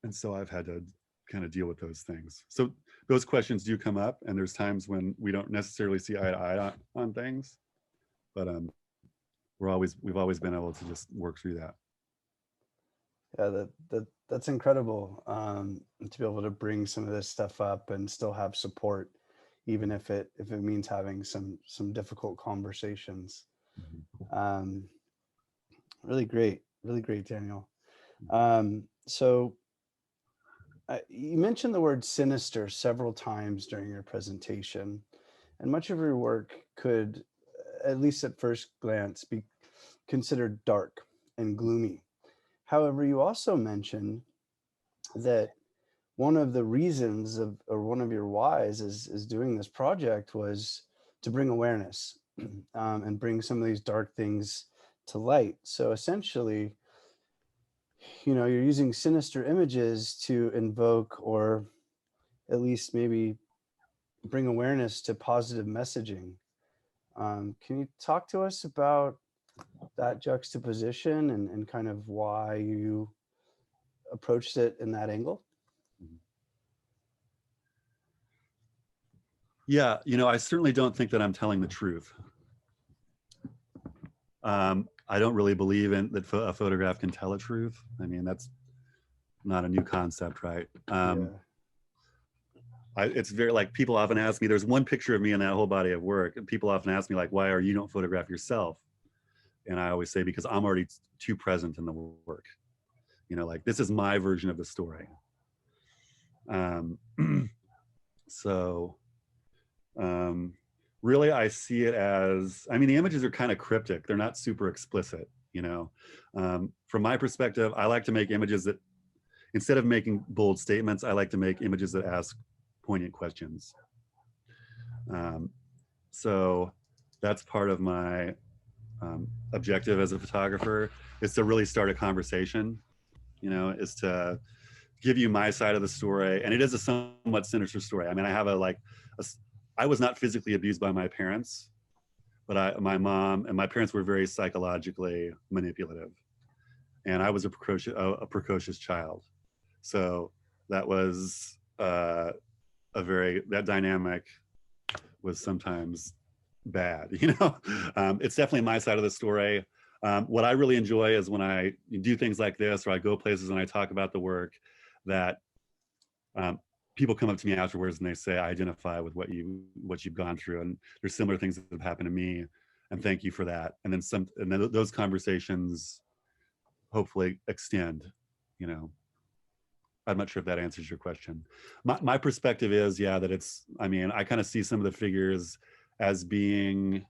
And so I've had to kind of deal with those things. So those questions do come up, and there's times when we don't necessarily see eye to eye on things, but we've always been able to just work through that. Yeah, that's incredible, to be able to bring some of this stuff up and still have support, even if it means having some difficult conversations. Really great, Daniel. So you mentioned the word sinister several times during your presentation, and much of your work could, at least at first glance, be considered dark and gloomy. However, you also mentioned that one of the reasons or one of your whys is doing this project was to bring awareness, and bring some of these dark things to light. So essentially, you're using sinister images to invoke, or at least maybe bring awareness to positive messaging. Can you talk to us about that juxtaposition and kind of why you approached it in that angle? Yeah, I certainly don't think that I'm telling the truth. I don't really believe in that a photograph can tell a truth. I mean, that's not a new concept, right? It's very, like, people often ask me, there's one picture of me in that whole body of work, and people often ask me, like, why you don't photograph yourself? And I always say, because I'm already too present in the work. Like, this is my version of the story. Really, I see it as, the images are kind of cryptic. They're not super explicit, From my perspective, I like to make images that, instead of making bold statements, I like to make images that ask poignant questions. So that's part of my objective as a photographer, is to really start a conversation, is to give you my side of the story. And it is a somewhat sinister story. I have I was not physically abused by my parents, but my mom and my parents were very psychologically manipulative. And I was a precocious child. So that was that dynamic was sometimes bad, It's definitely my side of the story. What I really enjoy is when I do things like this, or I go places and I talk about the work, that people come up to me afterwards and they say, I identify with what you've gone through, and there's similar things that have happened to me, and thank you for that. And then those conversations hopefully extend. I'm not sure if that answers your question. My perspective is, that it's, I kind of see some of the figures as being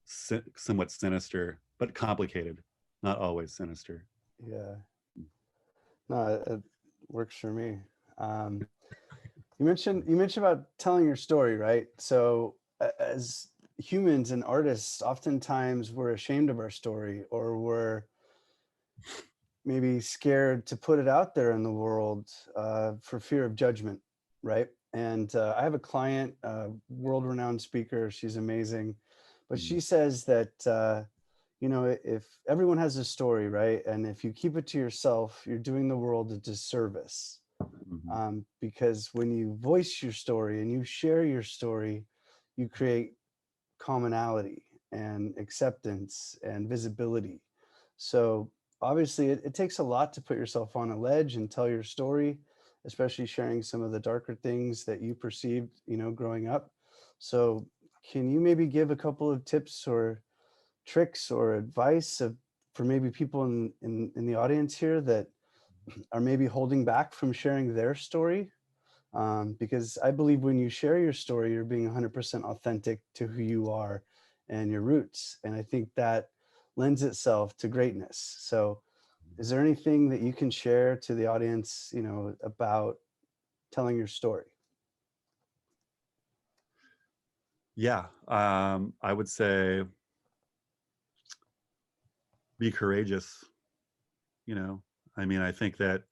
somewhat sinister, but complicated, not always sinister. Yeah. No, it works for me. You mentioned about telling your story, right? So as humans and artists, oftentimes we're ashamed of our story, or we're maybe scared to put it out there in the world, for fear of judgment, right? And I have a client, world-renowned speaker. She's amazing, but she says that if everyone has a story, right, and if you keep it to yourself, you're doing the world a disservice. Because when you voice your story and you share your story, you create commonality and acceptance and visibility. So obviously it takes a lot to put yourself on a ledge and tell your story, especially sharing some of the darker things that you perceived, growing up. So can you maybe give a couple of tips or tricks or advice for maybe people in the audience here that are maybe holding back from sharing their story? Because I believe when you share your story, you're being 100% authentic to who you are and your roots. And I think that lends itself to greatness. So is there anything that you can share to the audience, about telling your story? Yeah, I would say be courageous. You know, I mean, I think that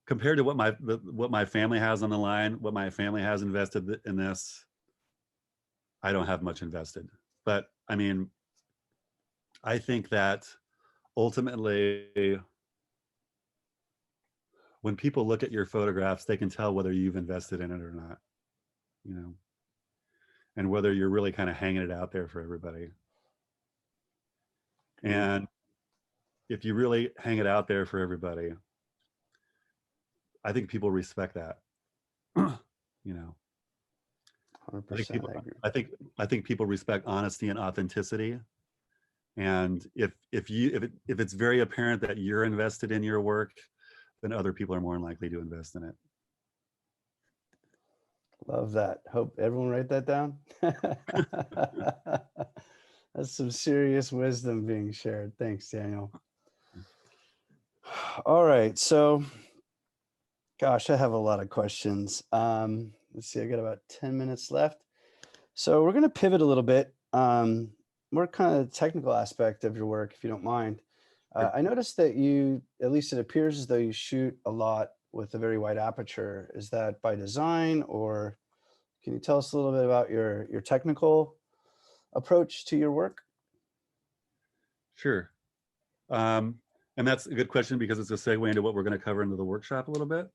compared to what my family has on the line, what my family has invested in this, I don't have much invested. But I mean, I think that ultimately, when people look at your photographs, they can tell whether you've invested in it or not, you know, and whether you're really kind of hanging it out there for everybody. And if you really hang it out there for everybody, I think people respect that. You know, I think 100%, people, I agree. I think people respect honesty and authenticity. And if it's very apparent that you're invested in your work, then other people are more likely to invest in it. Love that. Hope everyone write that down. That's some serious wisdom being shared. Thanks, Daniel. All right. So, gosh, I have a lot of questions. Let's see, I got about 10 minutes left. So we're going to pivot a little bit. More kind of technical aspect of your work, if you don't mind. Sure. I noticed that you, at least it appears as though you shoot a lot with a very wide aperture. Is that by design, or can you tell us a little bit about your technical approach to your work? Sure. And that's a good question because it's a segue into what we're going to cover into the workshop a little bit.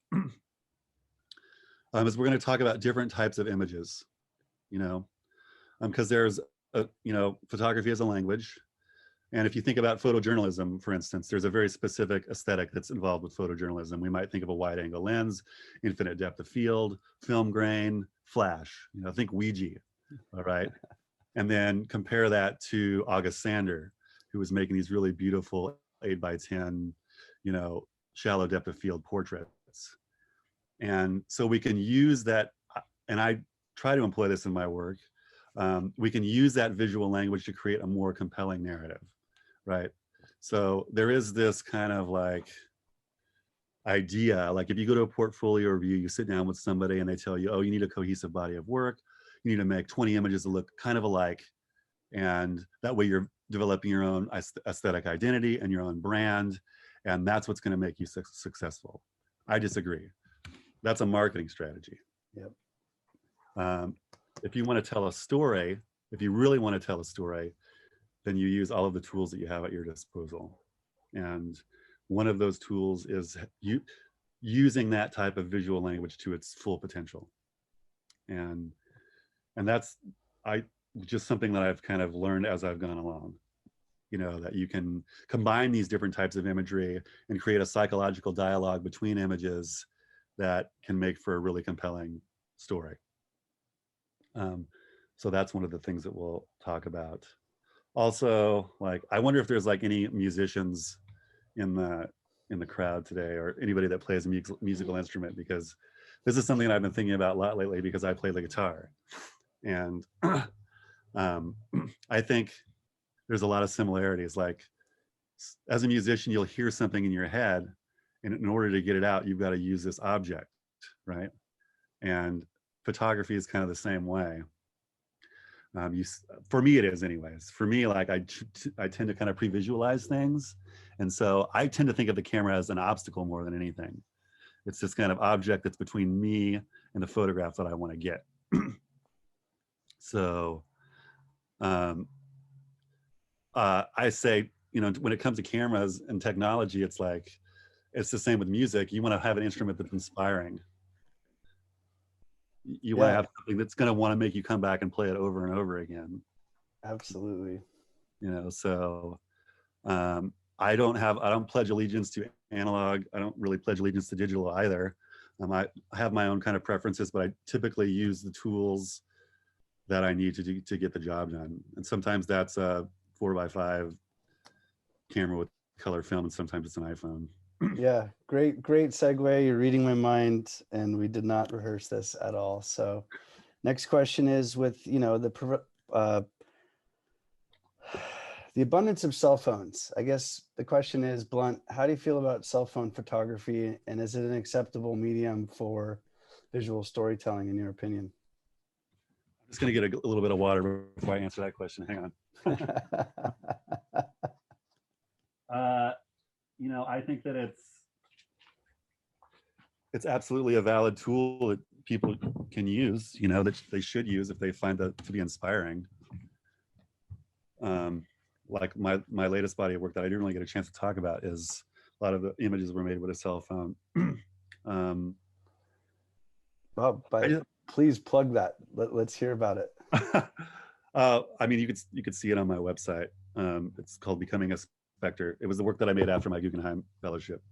Is we're going to talk about different types of images, you know, because there's photography as a language. And if you think about photojournalism, for instance, there's a very specific aesthetic that's involved with photojournalism. We might think of a wide angle lens, infinite depth of field, film grain, flash, you know, think Ouija, all right? And then compare that to August Sander, who was making these really beautiful 8x10, you know, shallow depth of field portraits. And so we can use that, and I try to employ this in my work. We can use that visual language to create a more compelling narrative, right? So there is this kind of like idea, like if you go to a portfolio review, you sit down with somebody and they tell you, oh, you need a cohesive body of work. You need to make 20 images that look kind of alike. And that way you're developing your own aesthetic identity and your own brand. And that's what's going to make you successful. I disagree. That's a marketing strategy. Yep. If you want to tell a story, if you really want to tell a story, then you use all of the tools that you have at your disposal. And one of those tools is using that type of visual language to its full potential. And that's just something that I've kind of learned as I've gone along. You know, that you can combine these different types of imagery and create a psychological dialogue between images that can make for a really compelling story. So that's one of the things that we'll talk about. Also, like, I wonder if there's like any musicians in the crowd today, or anybody that plays a musical instrument, because this is something that I've been thinking about a lot lately because I play the guitar. And I think there's a lot of similarities. Like, as a musician, you'll hear something in your head, and in order to get it out, you've got to use this object, right? And photography is kind of the same way. For me, it is anyways. For me, like I tend to kind of pre-visualize things. And so I tend to think of the camera as an obstacle more than anything. It's this kind of object that's between me and the photograph that I want to get. So I say, you know, when it comes to cameras and technology, it's like, it's the same with music. You want to have an instrument that's inspiring. You want to Yeah, have something that's going to want to make you come back and play it over and over again. absolutely. You know, so I don't pledge allegiance to analog. I don't really pledge allegiance to digital either. I have my own kind of preferences, but I typically use the tools that I need to get the job done. And sometimes that's a 4x5 camera with color film, and sometimes it's an iPhone. Yeah, great segue. You're reading my mind, and we did not rehearse this at all. So next question is, with, you know, the abundance of cell phones, I guess the question is, blunt, how do you feel about cell phone photography, and is it an acceptable medium for visual storytelling in your opinion? just going to get a little bit of water before I answer that question. Hang on. You know, I think that it's absolutely a valid tool that people can use, you know, that they should use if they find that to be inspiring. Like my latest body of work that I didn't really get a chance to talk about is a lot of the images were made with a cell phone. Well, but please plug that. Let's hear about it. I mean, you could see it on my website. It's called Becoming a Specter. It was the work that I made after my Guggenheim fellowship.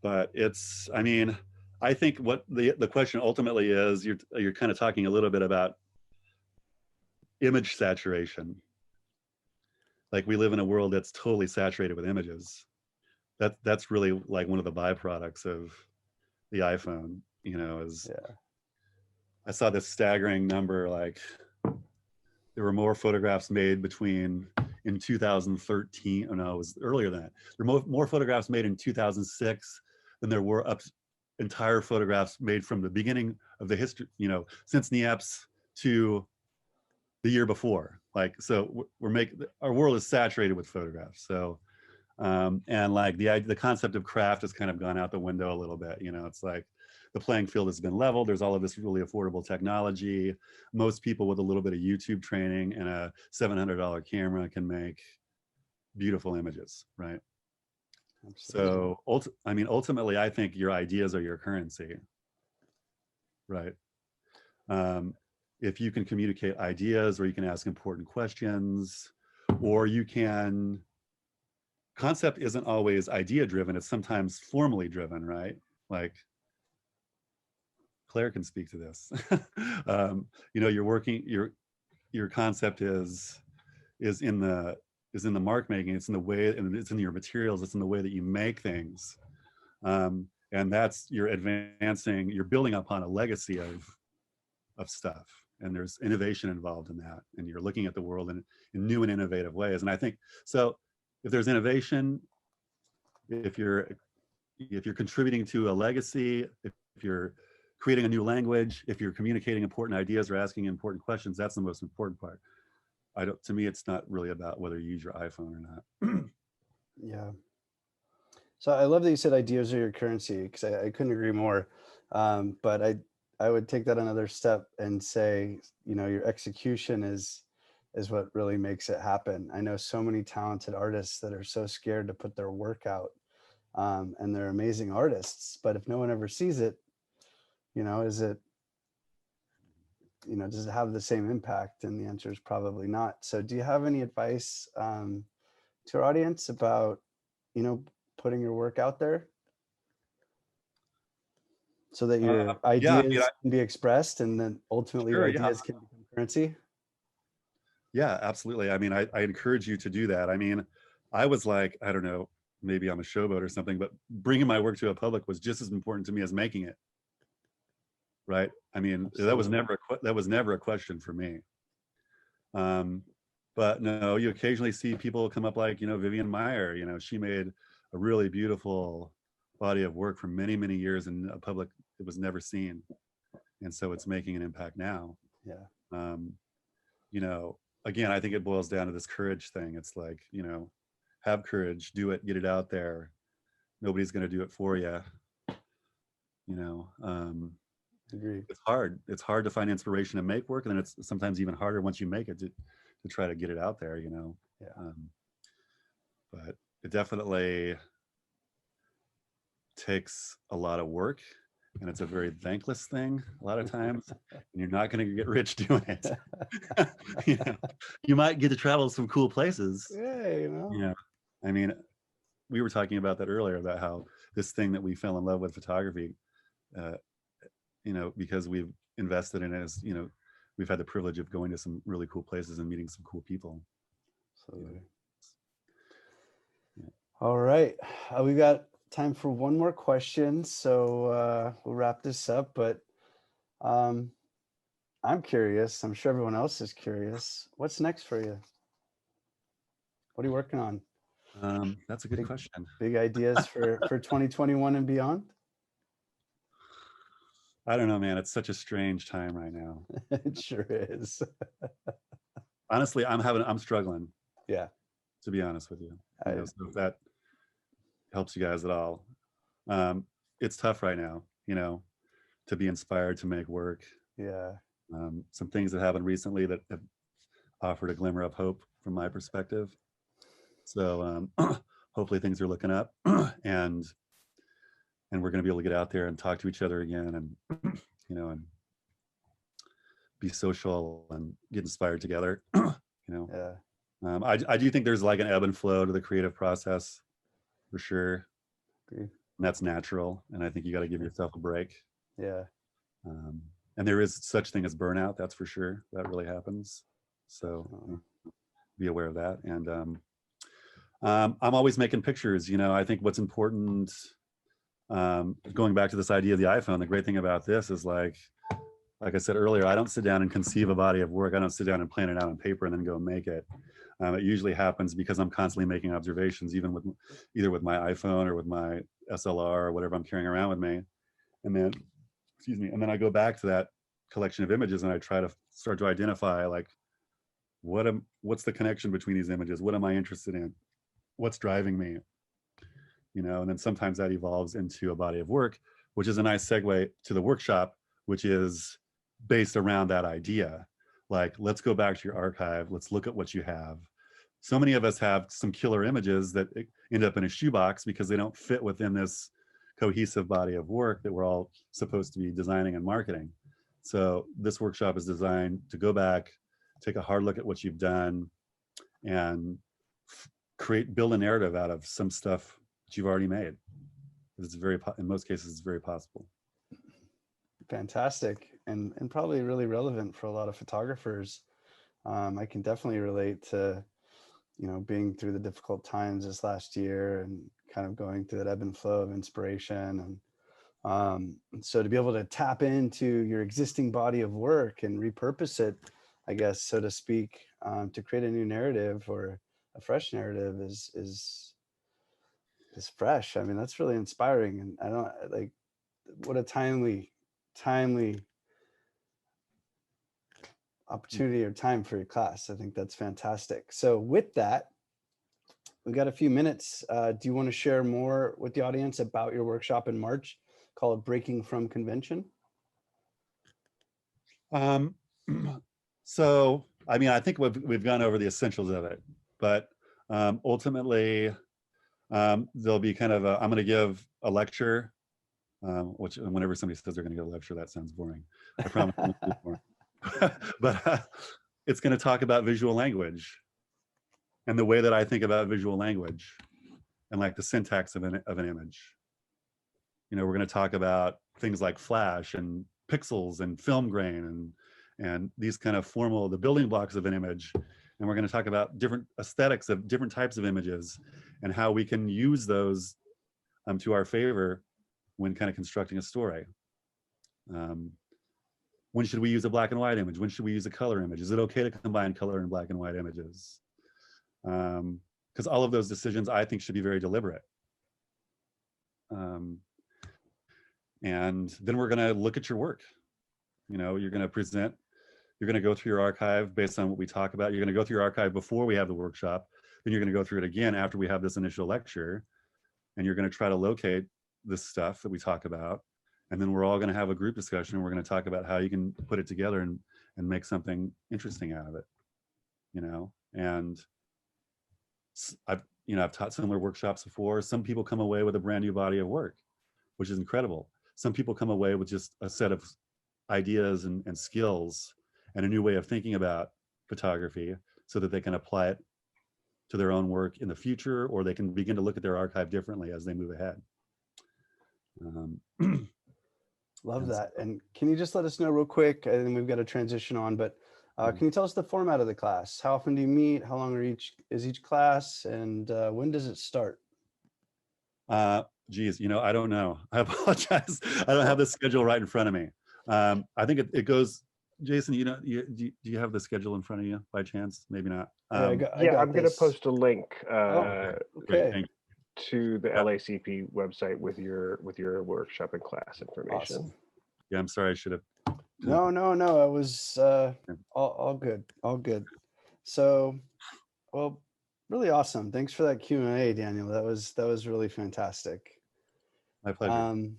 But it's, I mean, I think what the question ultimately is, you're kind of talking a little bit about image saturation. Like, we live in a world that's totally saturated with images. That's really like one of the byproducts of the iPhone, you know, is I saw this staggering number, like there were more photographs made in 2013, oh no, it was earlier than that. There were more photographs made in 2006 than there were entire photographs made from the beginning of the history, you know, since Niepce to the year before. Like, so our world is saturated with photographs. So, and like the concept of craft has kind of gone out the window a little bit. You know, it's like the playing field has been leveled. There's all of this really affordable technology. Most people with a little bit of YouTube training and a $700 camera can make beautiful images, right? Absolutely. So, I mean, ultimately, I think your ideas are your currency, right? If you can communicate ideas, or you can ask important questions, or you can, concept isn't always idea driven, it's sometimes formally driven, right? Like, Claire can speak to this. You know, your concept is in the mark making, it's in the way, and it's in your materials, it's in the way that you make things. And that's, you're building upon a legacy of stuff. And there's innovation involved in that. And you're looking at the world in new and innovative ways. And I think, so if there's innovation, if you're contributing to a legacy, if you're creating a new language, if you're communicating important ideas or asking important questions, that's the most important part. To me, it's not really about whether you use your iPhone or not. Yeah. So I love that you said ideas are your currency, because I couldn't agree more. But I would take that another step and say, you know, your execution is what really makes it happen. I know so many talented artists that are so scared to put their work out, and they're amazing artists, but if no one ever sees it, you know, does it have the same impact? And the answer is probably not. So do you have any advice to our audience about, you know, putting your work out there so that your ideas can be expressed, and then ultimately your ideas can become currency? Yeah, absolutely. I mean, I encourage you to do that. I mean, I was like, I don't know, maybe I'm a showboat or something, but bringing my work to a public was just as important to me as making it. Right? I mean, absolutely. that was never a question for me. But no, you occasionally see people come up, like, you know, Vivian Maier, you know, she made a really beautiful body of work for many, many years in a public it was never seen. And so it's making an impact now. Yeah. You know, again, I think it boils down to this courage thing. It's like, you know, have courage, do it, get it out there. Nobody's going to do it for you. You know, Agreed. It's hard to find inspiration to make work, and then it's sometimes even harder once you make it to try to get it out there, you know. Yeah. But it definitely takes a lot of work, and it's a very thankless thing a lot of times, and you're not going to get rich doing it. You know, you might get to travel to some cool places. Yeah, you know. Yeah. I mean, we were talking about that earlier, about how this thing that we fell in love with, photography, you know, because we've invested in it, as, you know, we've had the privilege of going to some really cool places and meeting some cool people. Absolutely. Yeah. All right. We've got time for one more question, so we'll wrap this up. But I'm curious, I'm sure everyone else is curious, what's next for you? What are you working on? That's a good question. Big ideas for 2021 and beyond? I don't know, man. It's such a strange time right now. It sure is. Honestly, I'm struggling, Yeah. to be honest with you. I, So if that helps you guys at all, it's tough right now, to be inspired to make work. yeah. Some things that happened recently that have offered a glimmer of hope from my perspective. So hopefully things are looking up, and we're going to be able to get out there and talk to each other again, and and be social and get inspired together. Yeah. I do think there's like an ebb and flow to the creative process, for sure. Agree. And that's natural. And I think you got to give yourself a break. Yeah. And there is such thing as burnout. That's for sure. That really happens. So be aware of that. And I'm always making pictures. I think what's important, going back to this idea of the iPhone, the great thing about this is like I said earlier, I don't sit down and conceive a body of work. I don't sit down and plan it out on paper and then go make it. It usually happens because I'm constantly making observations, either with my iPhone or with my SLR or whatever I'm carrying around with me. And then I go back to that collection of images and I try to start to identify like, what's the connection between these images? What am I interested in? What's driving me? And then sometimes that evolves into a body of work, which is a nice segue to the workshop, which is based around that idea. Like, let's go back to your archive. Let's look at what you have. So many of us have some killer images that end up in a shoebox because they don't fit within this cohesive body of work that we're all supposed to be designing and marketing. So this workshop is designed to go back, take a hard look at what you've done, and build a narrative out of some stuff that you've already made. It's in most cases, it's very possible. Fantastic, and probably really relevant for a lot of photographers. I can definitely relate to, being through the difficult times this last year and kind of going through that ebb and flow of inspiration. And so to be able to tap into your existing body of work and repurpose it, I guess, so to speak, to create a new narrative or a fresh narrative is fresh. I mean, that's really inspiring. And I don't like, what a timely opportunity or time for your class. I think that's fantastic. So with that, we've got a few minutes. Do you want to share more with the audience about your workshop in March called Breaking from Convention? So, I mean, I think we've gone over the essentials of it, but ultimately, there'll be kind of I'm going to give a lecture, which whenever somebody says they're going to give a lecture, that sounds boring. I promise. But it's going to talk about visual language and the way that I think about visual language and like the syntax of an image. We're going to talk about things like flash and pixels and film grain and these kind of the building blocks of an image. And we're going to talk about different aesthetics of different types of images and how we can use those to our favor when kind of constructing a story. When should we use a black and white image? When should we use a color image? Is it okay to combine color and black and white images? Because all of those decisions, I think, should be very deliberate. And then we're going to look at your work. You're going to present, you're going to go through your archive based on what we talk about. You're going to go through your archive before we have the workshop. Then you're going to go through it again after we have this initial lecture. And you're going to try to locate this stuff that we talk about. And then we're all going to have a group discussion and we're going to talk about how you can put it together and make something interesting out of it. And I've taught similar workshops before. Some people come away with a brand new body of work, which is incredible. Some people come away with just a set of ideas and skills and a new way of thinking about photography so that they can apply it to their own work in the future, or they can begin to look at their archive differently as they move ahead. Love that. And can you just let us know real quick, I think we've got to transition on, but can you tell us the format of the class? How often do you meet? How long is each class? And when does it start? Geez, I don't know. I apologize. I don't have the schedule right in front of me. I think it goes, Jason, do you have the schedule in front of you by chance? Maybe not. I'm going to post a link okay. to the LACP website with your workshop and class information. Awesome. Yeah, I'm sorry. I should have. No. It was all good. All good. So, well, really awesome. Thanks for that Q&A, Daniel. That was really fantastic. My pleasure.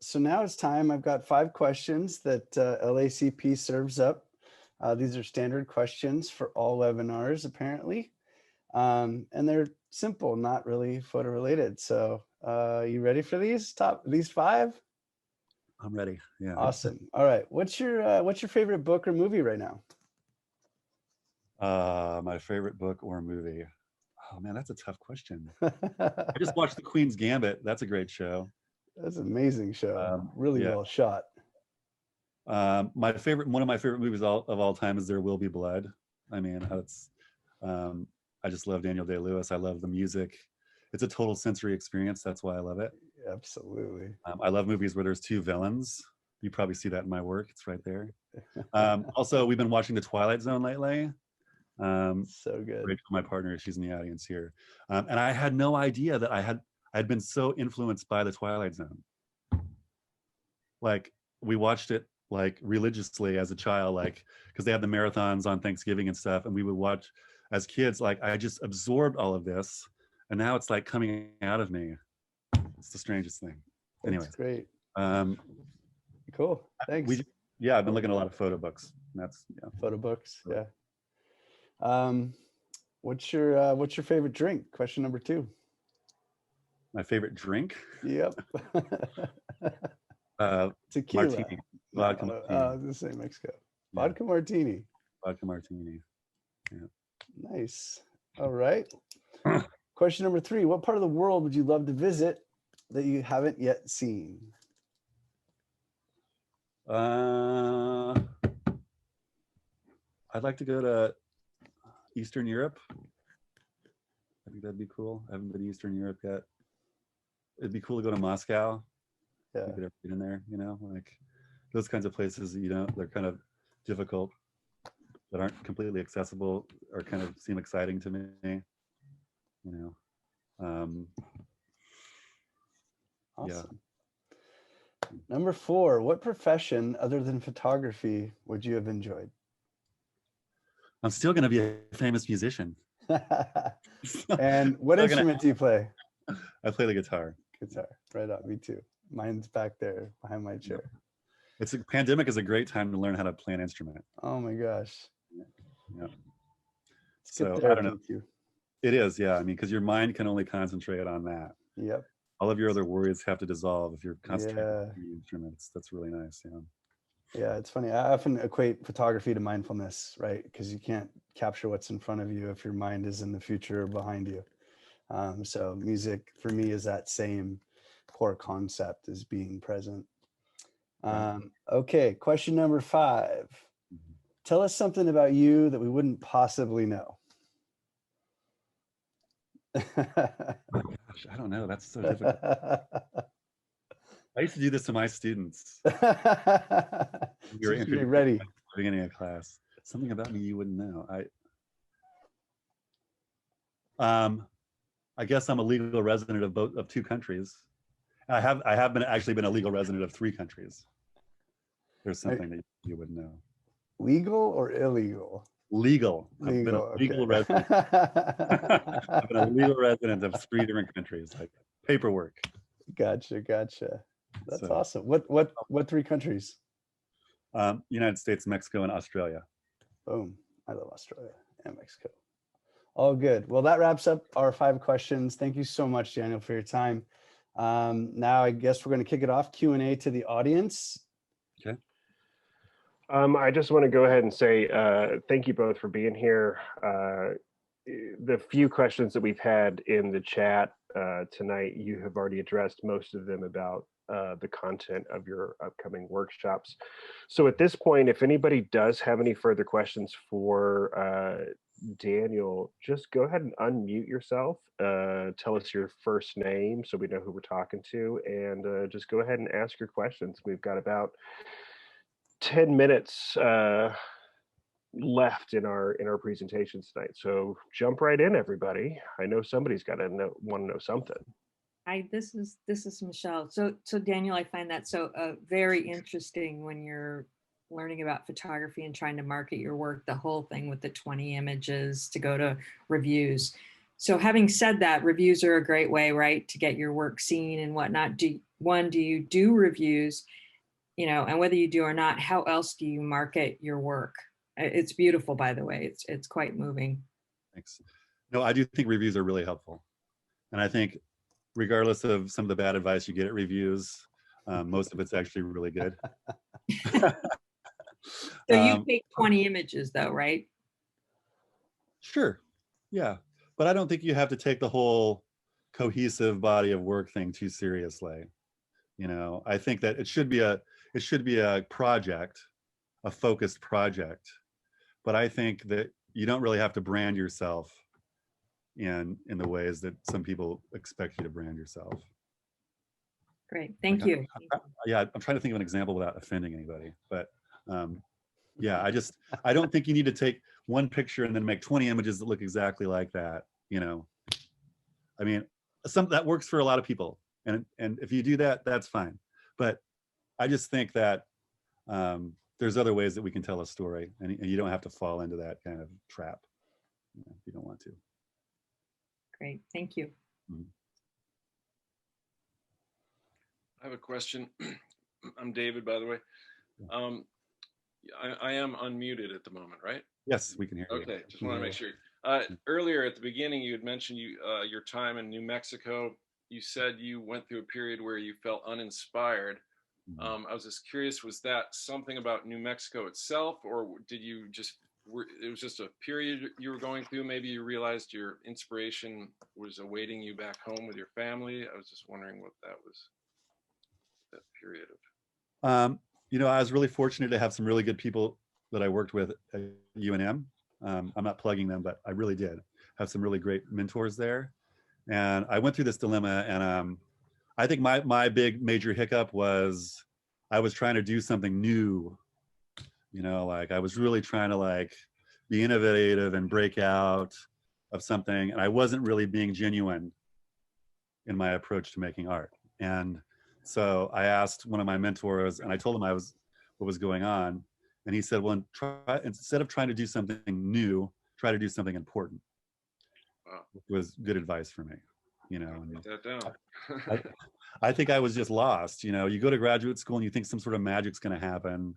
So now it's time. I've got 5 questions that LACP serves up. These are standard questions for all webinars, apparently. And they're simple, not really photo related. So you ready for these 5? I'm ready. Yeah. Awesome. All right. What's your favorite book or movie right now? My favorite book or movie. Oh man, that's a tough question. I just watched The Queen's Gambit. That's a great show. That's an amazing show. Really yeah. well shot. One of my favorite movies of all time is There Will Be Blood. I mean, I just love Daniel Day-Lewis. I love the music. It's a total sensory experience. That's why I love it. Absolutely. I love movies where there's 2 villains. You probably see that in my work. It's right there. Also, we've been watching The Twilight Zone lately. So good. Rachel, my partner, she's in the audience here. And I had no idea that I had been so influenced by The Twilight Zone. Like, we watched it like religiously as a child, like, because they had the marathons on Thanksgiving and stuff, and we would watch as kids. Like, I just absorbed all of this, and now it's like coming out of me. It's the strangest thing. Anyway, great. Cool. Thanks. I've been looking at a lot of photo books. That's photo books. Yeah. What's your favorite drink? Question number 2. My favorite drink? Yep. Tequila. Martini. Vodka martini. I was gonna say Mexico. Vodka martini. Vodka martini. Yeah. Nice. All right. Question number 3. What part of the world would you love to visit that you haven't yet seen? I'd like to go to Eastern Europe. I think that'd be cool. I haven't been to Eastern Europe yet. It'd be cool to go to Moscow. Yeah. You could ever get in there, like those kinds of places, they're kind of difficult, that aren't completely accessible, or kind of seem exciting to me. Awesome. Yeah. Number 4, what profession other than photography would you have enjoyed? I'm still going to be a famous musician. And what instrument do you play? I play the guitar. Guitar. Right on. Me too. Mine's back there behind my chair. Pandemic is a great time to learn how to play an instrument. Oh my gosh. Yeah. So I don't know. It is, yeah. I mean, because your mind can only concentrate on that. Yep. All of your other worries have to dissolve if you're concentrating on the instruments. That's really nice. Yeah. Yeah, it's funny. I often equate photography to mindfulness, right? Because you can't capture what's in front of you if your mind is in the future or behind you. So music for me is that same core concept as being present. Okay, question number 5. Tell us something about you that we wouldn't possibly know. Oh my gosh, I don't know. That's so difficult. I used to do this to my students. You were getting ready. At the beginning of class. Something about me you wouldn't know. I guess I'm a legal resident of 2 countries. I have actually been a legal resident of 3 countries. There's something that you would know. Legal or illegal? Legal. I've been a legal resident. I've been a legal resident of 3 different countries. Like paperwork. Gotcha. That's awesome. What 3 countries? United States, Mexico, and Australia. Boom. I love Australia and Mexico. All good. Well, that wraps up our 5 questions. Thank you so much, Daniel, for your time. Now I guess we're going to kick it off. Q&A to the audience. Okay. I just want to go ahead and say thank you both for being here. The few questions that we've had in the chat tonight, you have already addressed most of them about the content of your upcoming workshops. So at this point, if anybody does have any further questions for Daniel, just go ahead and unmute yourself. Tell us your first name so we know who we're talking to, and just go ahead and ask your questions. We've got about 10 minutes left in our presentation tonight, so jump right in, everybody. I know somebody's got to want to know something. This is Michelle. So Daniel, I find that so very interesting when you're learning about photography and trying to market your work, the whole thing with the 20 images to go to reviews. So having said that, reviews are a great way, right, to get your work seen and whatnot. Do you do reviews, you know, and whether you do or not, how else do you market your work? It's beautiful, by the way. It's quite moving. Thanks. No, I do think reviews are really helpful. And I think regardless of some of the bad advice you get at reviews, most of it's actually really good. So you take 20 images though, right? Sure. Yeah. But I don't think you have to take the whole cohesive body of work thing too seriously. You know, I think that it should be a project, a focused project. But I think that you don't really have to brand yourself in the ways that some people expect you to brand yourself. Great, thank you. Yeah, I'm trying to think of an example without offending anybody, but yeah, I don't think you need to take one picture and then make 20 images that look exactly like that. You know, I mean, that works for a lot of people, and if you do that, that's fine. But I just think that there's other ways that we can tell a story, and you don't have to fall into that kind of trap, you know, if you don't want to. Great, thank you. Mm-hmm. I have a question. I'm David, by the way. I am unmuted at the moment, right? Yes, we can hear you. Okay, just want to make sure. Earlier at the beginning, you had mentioned your time in New Mexico. You said you went through a period where you felt uninspired. Mm-hmm. I was just curious, was that something about New Mexico itself, or did you just, it was just a period you were going through? Maybe you realized your inspiration was awaiting you back home with your family. I was just wondering what that was, that period of. You know, I was really fortunate to have some really good people that I worked with at UNM. I'm not plugging them, but I really did have some really great mentors there. And I went through this dilemma, and I think my big major hiccup was I was trying to do something new. You know, like I was really trying to like be innovative and break out of something, and I wasn't really being genuine in my approach to making art. And so I asked one of my mentors, and I told him what was going on, and he said, "Well, instead of trying to do something new, try to do something important." Wow. Which was good advice for me, you know. And put that down. I think I was just lost. You know, you go to graduate school and you think some sort of magic's going to happen.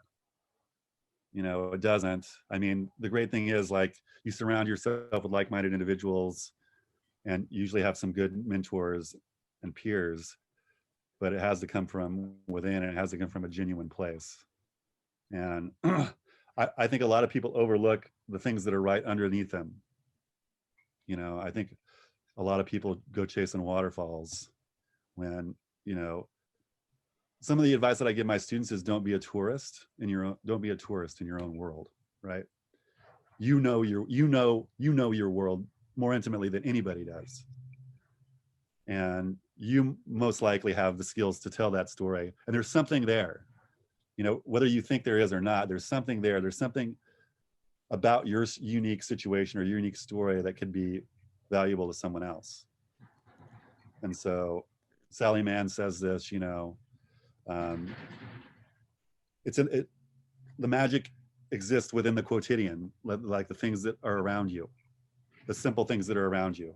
You know, it doesn't. I mean, the great thing is, like, you surround yourself with like-minded individuals, and you usually have some good mentors and peers. But it has to come from within, and it has to come from a genuine place. And I think a lot of people overlook the things that are right underneath them. You know, I think a lot of people go chasing waterfalls when, you know, some of the advice that I give my students is don't be a tourist in your own world, right? You know your world more intimately than anybody does. And you most likely have the skills to tell that story. And there's something there, you know, whether you think there is or not, there's something there. There's something about your unique situation or your unique story that could be valuable to someone else. And so Sally Mann says this, you know, the magic exists within the quotidian, like the things that are around you, the simple things that are around you.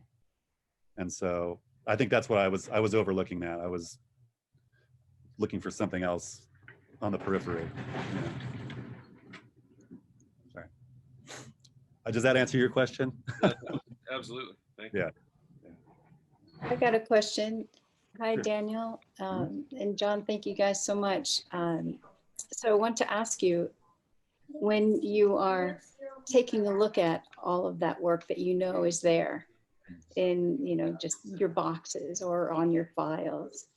And so I think that's what I was overlooking that. I was looking for something else on the periphery. You know. Sorry. Does that answer your question? Absolutely. Thank you. Yeah. I got a question. Hi, Sure. Daniel. And John, thank you guys so much. So I want to ask you, when you are taking a look at all of that work that you know is there in, you know, just your boxes or on your files,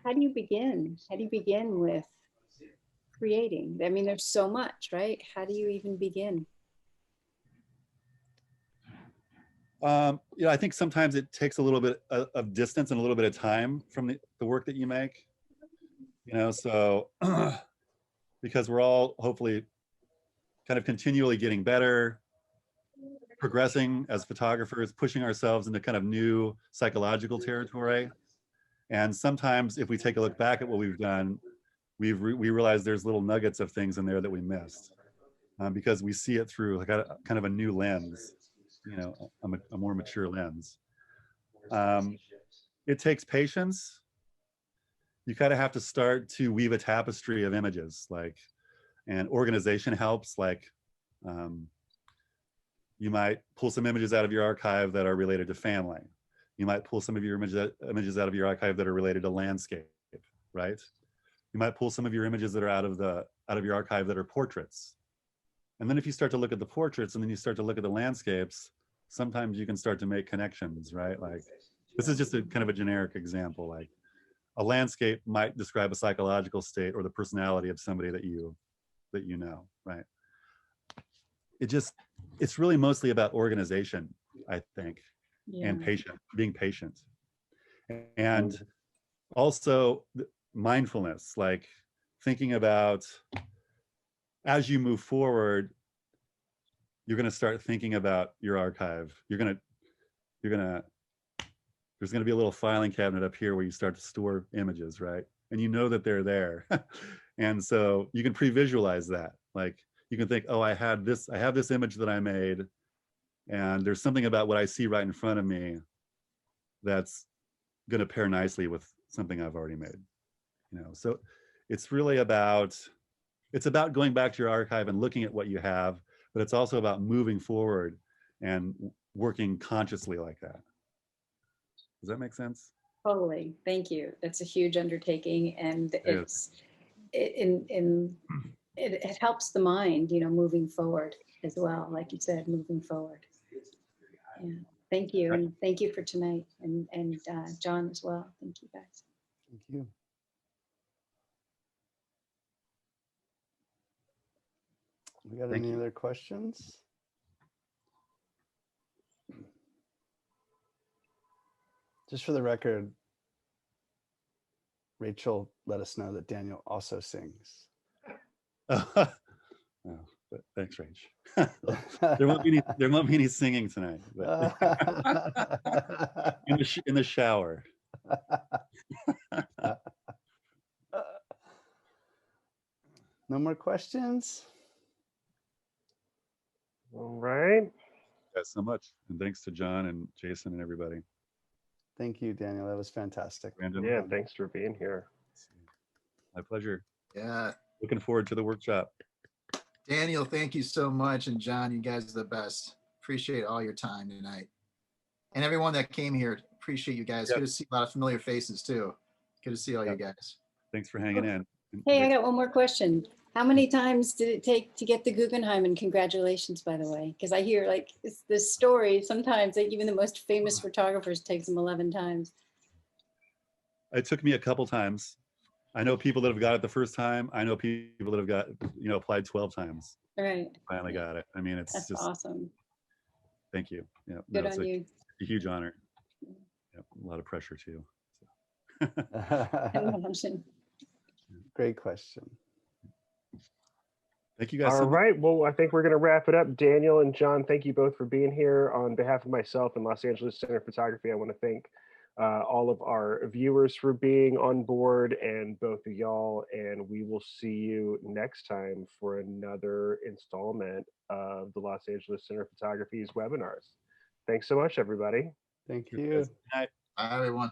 how do you begin? How do you begin with creating? I mean, there's so much, right? How do you even begin? You know, I think sometimes it takes a little bit of distance and a little bit of time from the work that you make, you know, so because we're all hopefully kind of continually getting better, progressing as photographers, pushing ourselves into kind of new psychological territory. And sometimes if we take a look back at what we've done, we realize there's little nuggets of things in there that we missed, because we see it through like a kind of a new lens, you know, a more mature lens. It takes patience. You kind of have to start to weave a tapestry of images, like, and organization helps. Like, you might pull some images out of your archive that are related to family. You might pull some of your images out of your archive that are related to landscape, right? You might pull some of your images that are out of your archive that are portraits. And then if you start to look at the portraits and then you start to look at the landscapes, sometimes you can start to make connections, right? Like, this is just a kind of a generic example. Like, a landscape might describe a psychological state or the personality of somebody that you know, right? It's really mostly about organization, I think, and being patient. And also mindfulness, like thinking about, as you move forward, you're going to start thinking about your archive. There's going to be a little filing cabinet up here where you start to store images, right? And you know that they're there. And so you can pre-visualize that. Like, you can think, oh, I have this image that I made, and there's something about what I see right in front of me that's going to pair nicely with something I've already made. You know, so it's really about, it's about going back to your archive and looking at what you have, but it's also about moving forward and working consciously like that. Does that make sense? Totally. Thank you. That's a huge undertaking, and it helps the mind, you know, moving forward as well. Like you said, moving forward. Yeah. Thank you, and thank you for tonight, and John as well. Thank you, guys. Thank you. We got any other questions? Just for the record, Rachel let us know that Daniel also sings. Oh, but thanks, Rach. There won't be any singing tonight. But in the shower. No more questions? All right. Thanks so much. And thanks to John and Jason and everybody. Thank you, Daniel. That was fantastic. Brandon. Yeah, thanks for being here. My pleasure. Yeah. Looking forward to the workshop. Daniel, thank you so much. And John, you guys are the best. Appreciate all your time tonight. And everyone that came here, appreciate you guys. Yep. Good to see a lot of familiar faces too. Good to see all you guys. Thanks for hanging in. Hey, I got one more question. How many times did it take to get the Guggenheim? And congratulations, by the way, because I hear like this story, sometimes like even the most famous photographers takes them 11 times. It took me a couple times. I know people that have got it the first time. I know people that have got, you know, applied 12 times. Right. Finally got it. I mean, it's That's just awesome. Thank you. Yeah, Good it's on you. a huge honor. Yeah, a lot of pressure too. Imagine. Great question. Thank you guys. All right. Well, I think we're going to wrap it up. Daniel and John, thank you both for being here. On behalf of myself and Los Angeles Center of Photography, I want to thank all of our viewers for being on board, and both of y'all. And we will see you next time for another installment of the Los Angeles Center of Photography's webinars. Thanks so much, everybody. Thank you. Bye, everyone.